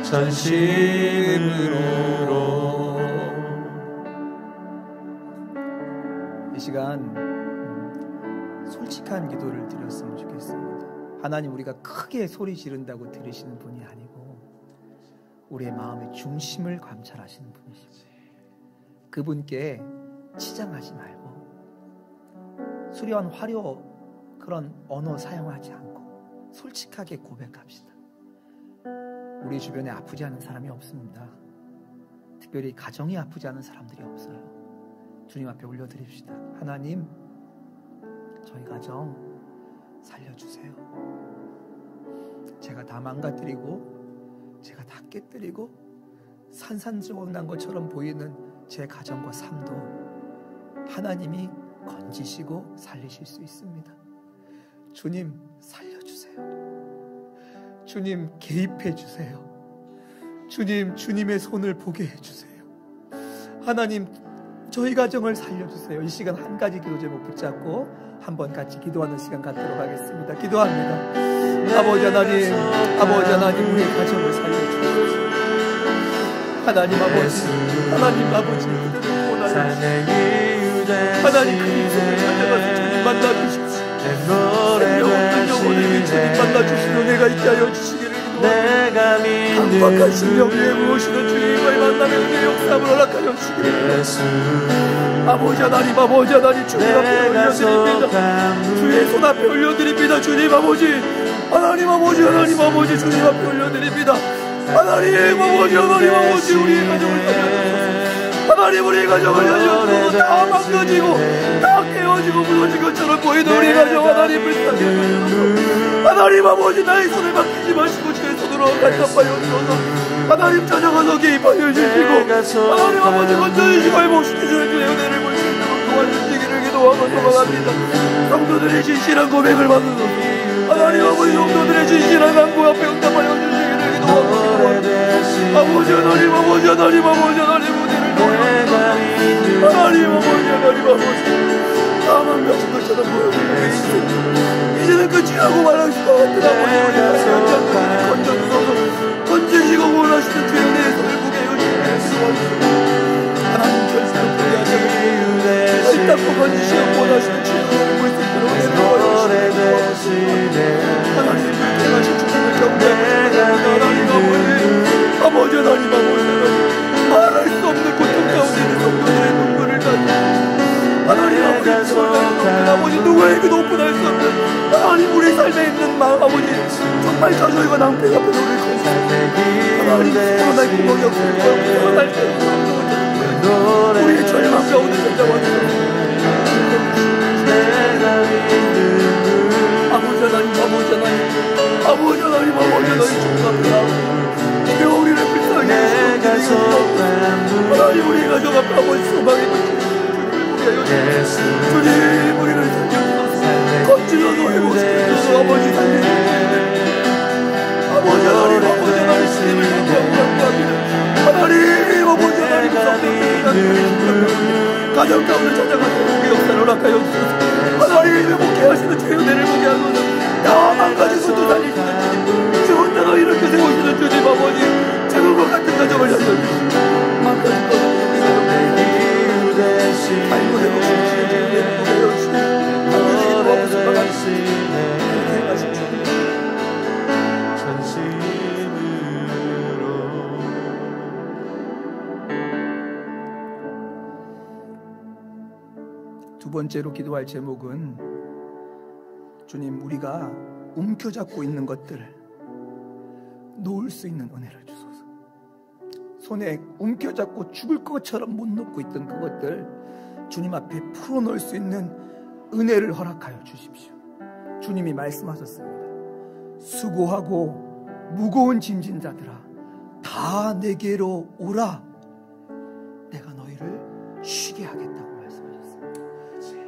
전심으로 이 시간 솔직한 기도를 드렸으면 좋겠습니다. 하나님 우리가 크게 소리 지른다고 들으시는 분이 아니고 우리의 마음의 중심을 감찰하시는 분이시죠. 그분께 치장하지 말고 수려한 화려 그런 언어 사용하지 않고 솔직하게 고백합시다. 우리 주변에 아프지 않은 사람이 없습니다. 특별히 가정이 아프지 않은 사람들이 없어요. 주님 앞에 올려드립시다. 하나님, 저희 가정 살려주세요. 제가 다 망가뜨리고 제가 다 깨뜨리고 산산조각난 것처럼 보이는 제 가정과 삶도 하나님이 건지시고 살리실 수 있습니다. 주님 살려주세요. 주님 개입해 주세요. 주님, 주님의 손을 보게 해주세요. 하나님, 저희 가정을 살려주세요. 이 시간 한 가지 기도 제목 붙잡고 한번 같이 기도하는 시간 갖도록 하겠습니다. 기도합니다. 아버지 하나님, 아버지 하나님, 우리의 가정을 살려주세요. 하나님 아버지, 하나님 아버지, 그들을 원하여 하나님 그 인생을 살려가서 주님 만나주십시오. 생명 없는 영혼을 주님 만나주시는 은혜가 있게 하여 주시기를 기도합니다. 강박한 심령 위에 무엇이든 주님과의 만남의 은혜의 역사를 허락하여 주시기를 아버지 하나님 아버지 하나님 주님 앞에 올려드립니다. 주의 손 앞에 올려드립니다. 주님 아버지 하나님 아버지 하나님 아버지 주님 앞에 올려드립니다. 하나님 아버지 하나님 아버지 우리의 가정을 살려주소서. 하나님 우리의 가정을 살려주소서. 다 망가지고 다 깨어지고 무너진 것처럼 보이는 우리의 가정 하나님 불쌍히 여겨주소서. 하나님 아버지 나의 손을 맡기지 마시고 주의 손으로 간섭하여 주소서. 하나님 찾아가서 개입하여 주시고 하나님 아버지 건져주시고 회복시켜주는 주의 은혜를 볼 수 있도록 도와주시기를 기도하고 소망합니다. 성도들의 진실한 고백을 받으소서. 하나님 아버지 성도들의 진실한 간구 앞에 응답하여 주시기를 기도하고 기도합니다. 아버지 하나님 아버지 하나님 아버지 하나님 은혜를 도와주소서. 하나님 아버지 하나님 아버지 다 망가진 것처럼 보여지고 이제는 끝이라고 말할 수가 없는 아버지 우리가 건져주소서. 건지시고 원하시는 주의 은혜의 손을 보게 해주시옵소서. 하나님 결실을 보게 하시옵소서. 결단코 건지시고 원하시는 주의 은혜를 볼 수 있도록 은혜를 보여주시옵소서. 하나님 불평하신 주님을 경배하옵소서. 아버지 하나님 아버지 말할 수 없는 고통 가운데 있는 성도들의 눈물을 가지고 하나님 아버지 정말 아버지 누구에게도 오픈할 수 없는 하나님 우리 삶에 있는 마음 아버지 정말 저절과 낭패 앞에 우리를 건지시옵소서. 하나님 코로나의 구멍이 없을 거야. 코로나의 구멍이 우리의 절망 가운데 찾아와주소서. 아버지 하나님 아버지 하나님 아버지 하나님 아버지 하나님 축복합니다. 주여 우리를 불쌍히 여기시옵소서. 하나님 우리 가정 앞에 아버지 소망이 주님 우리를 살려주소서. 거칠어서 회복시켜주소서. 아버지 살려주소서. 아버지 하나님 아버지 하나님 주님을 경배합니다. 하나님 아버지 하나님 성령을 가정 가운데 찾아가서 우리 역사를 허락하여 주소서. 하나님 회복해 하시는 주의 은혜를 보게 하소서. 다 망가진 것도 살리시는 주님 주 혼자서 이렇게 세우시는 주님 아버지 작은 것 같은 가정을 살려주시고 망가진 것도 아이고 회복시키시는 주의 은혜를 보게 해주시고 하나님에게 도와주시고 행하신 주님 두 번째로 기도할 제목은 주님 우리가 움켜잡고 있는 것들을 놓을 수 있는 은혜를 주소서. 손에 움켜잡고 죽을 것처럼 못 놓고 있던 그것들 주님 앞에 풀어놓을 수 있는 은혜를 허락하여 주십시오. 주님이 말씀하셨습니다. 수고하고 무거운 짐진 자들아 다 내게로 오라. 내가 너희를 쉬게 하겠다고 말씀하셨습니다.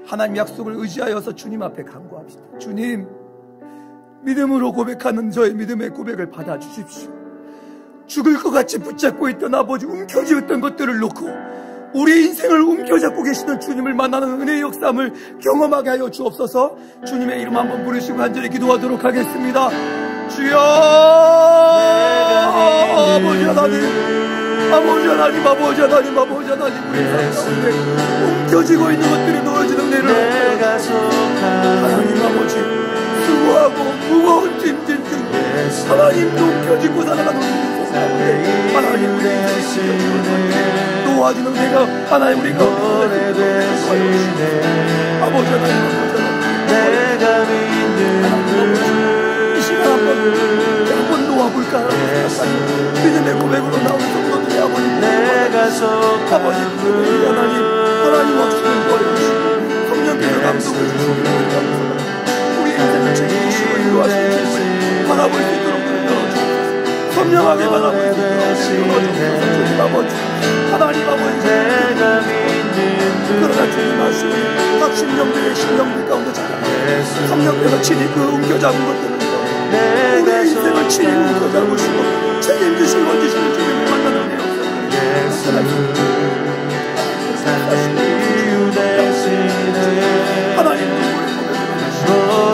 하나님 약속을 의지하여서 주님 앞에 간구합시다. 주님 믿음으로 고백하는 저의 믿음의 고백을 받아주십시오. 죽을 것 같이 붙잡고 있던 아버지 움켜쥐었던 것들을 놓고 우리 인생을 움켜잡고 계시던 주님을 만나는 은혜의 역사함을 경험하게 하여 주옵소서. 주님의 이름 한번 부르시고 간절히 기도하도록 하겠습니다. 주여 아버지 하나님 아버지 하나님 아버지 하나님 아버지 하나님 우리 삶 가운데 움켜쥐고 있는 것들이 놓여지는 은혜를 하나님 아버지 수고하고 무거운 짐진 등 하나님도 움켜쥐고 살아가는 우리 인생 가운데 하나님 우리 인생을 도와주는 내가 하나님 우리가 아버지 하나님 내가 믿는 이 시간 한번 놓아볼까 믿음의 고백으로 나오는 성도들의 아버지 하나님 없이는 도와주시고 성령께서 감동을 주시고 우리 인생을 책임지시고 인도하시는 주님을 바라볼 수 있도록 눈을 열어주옵소서. 선명하게 바라볼 수 있도록 열어주옵소서. 주님 아버지 하나님 아버지 그러나 주님 하시고 각 심령들 가운데 찾아가서 성령께서 친히 그 움켜잡은 것들을 우리의 인생을 친히 움켜잡으시고 책임지시고 건지시는 주님을 만나는 은혜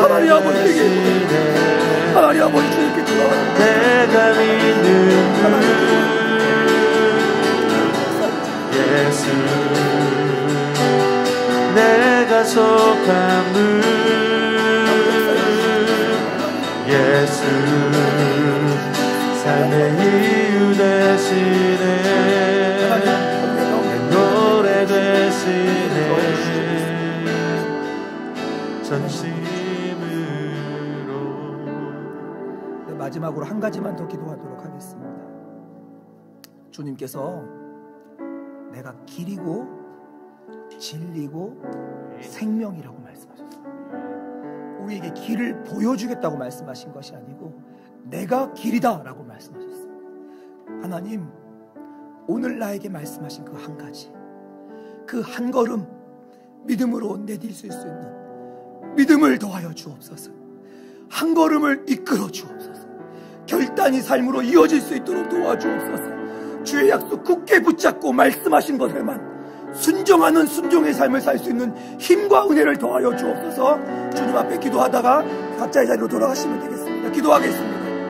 하나님 아버지에게 하나님 아버지 주님께 돌아와요. 내가 믿는 예수 내가 속한 분 예수 삶의 이유 되시네 노래 되시네 전심으로. 마지막으로 한 가지만 더 기도하도록 하겠습니다. 주님께서 내가 길이고 진리고 생명이라고 말씀하셨어요. 우리에게 길을 보여주겠다고 말씀하신 것이 아니고 내가 길이다 라고 말씀하셨어요. 하나님, 오늘 나에게 말씀하신 그 한 가지, 그 한 걸음 믿음으로 내딜 수 있는 믿음을 더하여 주옵소서. 한 걸음을 이끌어 주옵소서. 결단이 삶으로 이어질 수 있도록 도와주옵소서. 주의 약속 굳게 붙잡고 말씀하신 것에만 순종하는 순종의 삶을 살 수 있는 힘과 은혜를 더하여 주옵소서. 주님 앞에 기도하다가 각자의 자리로 돌아가시면 되겠습니다. 기도하겠습니다.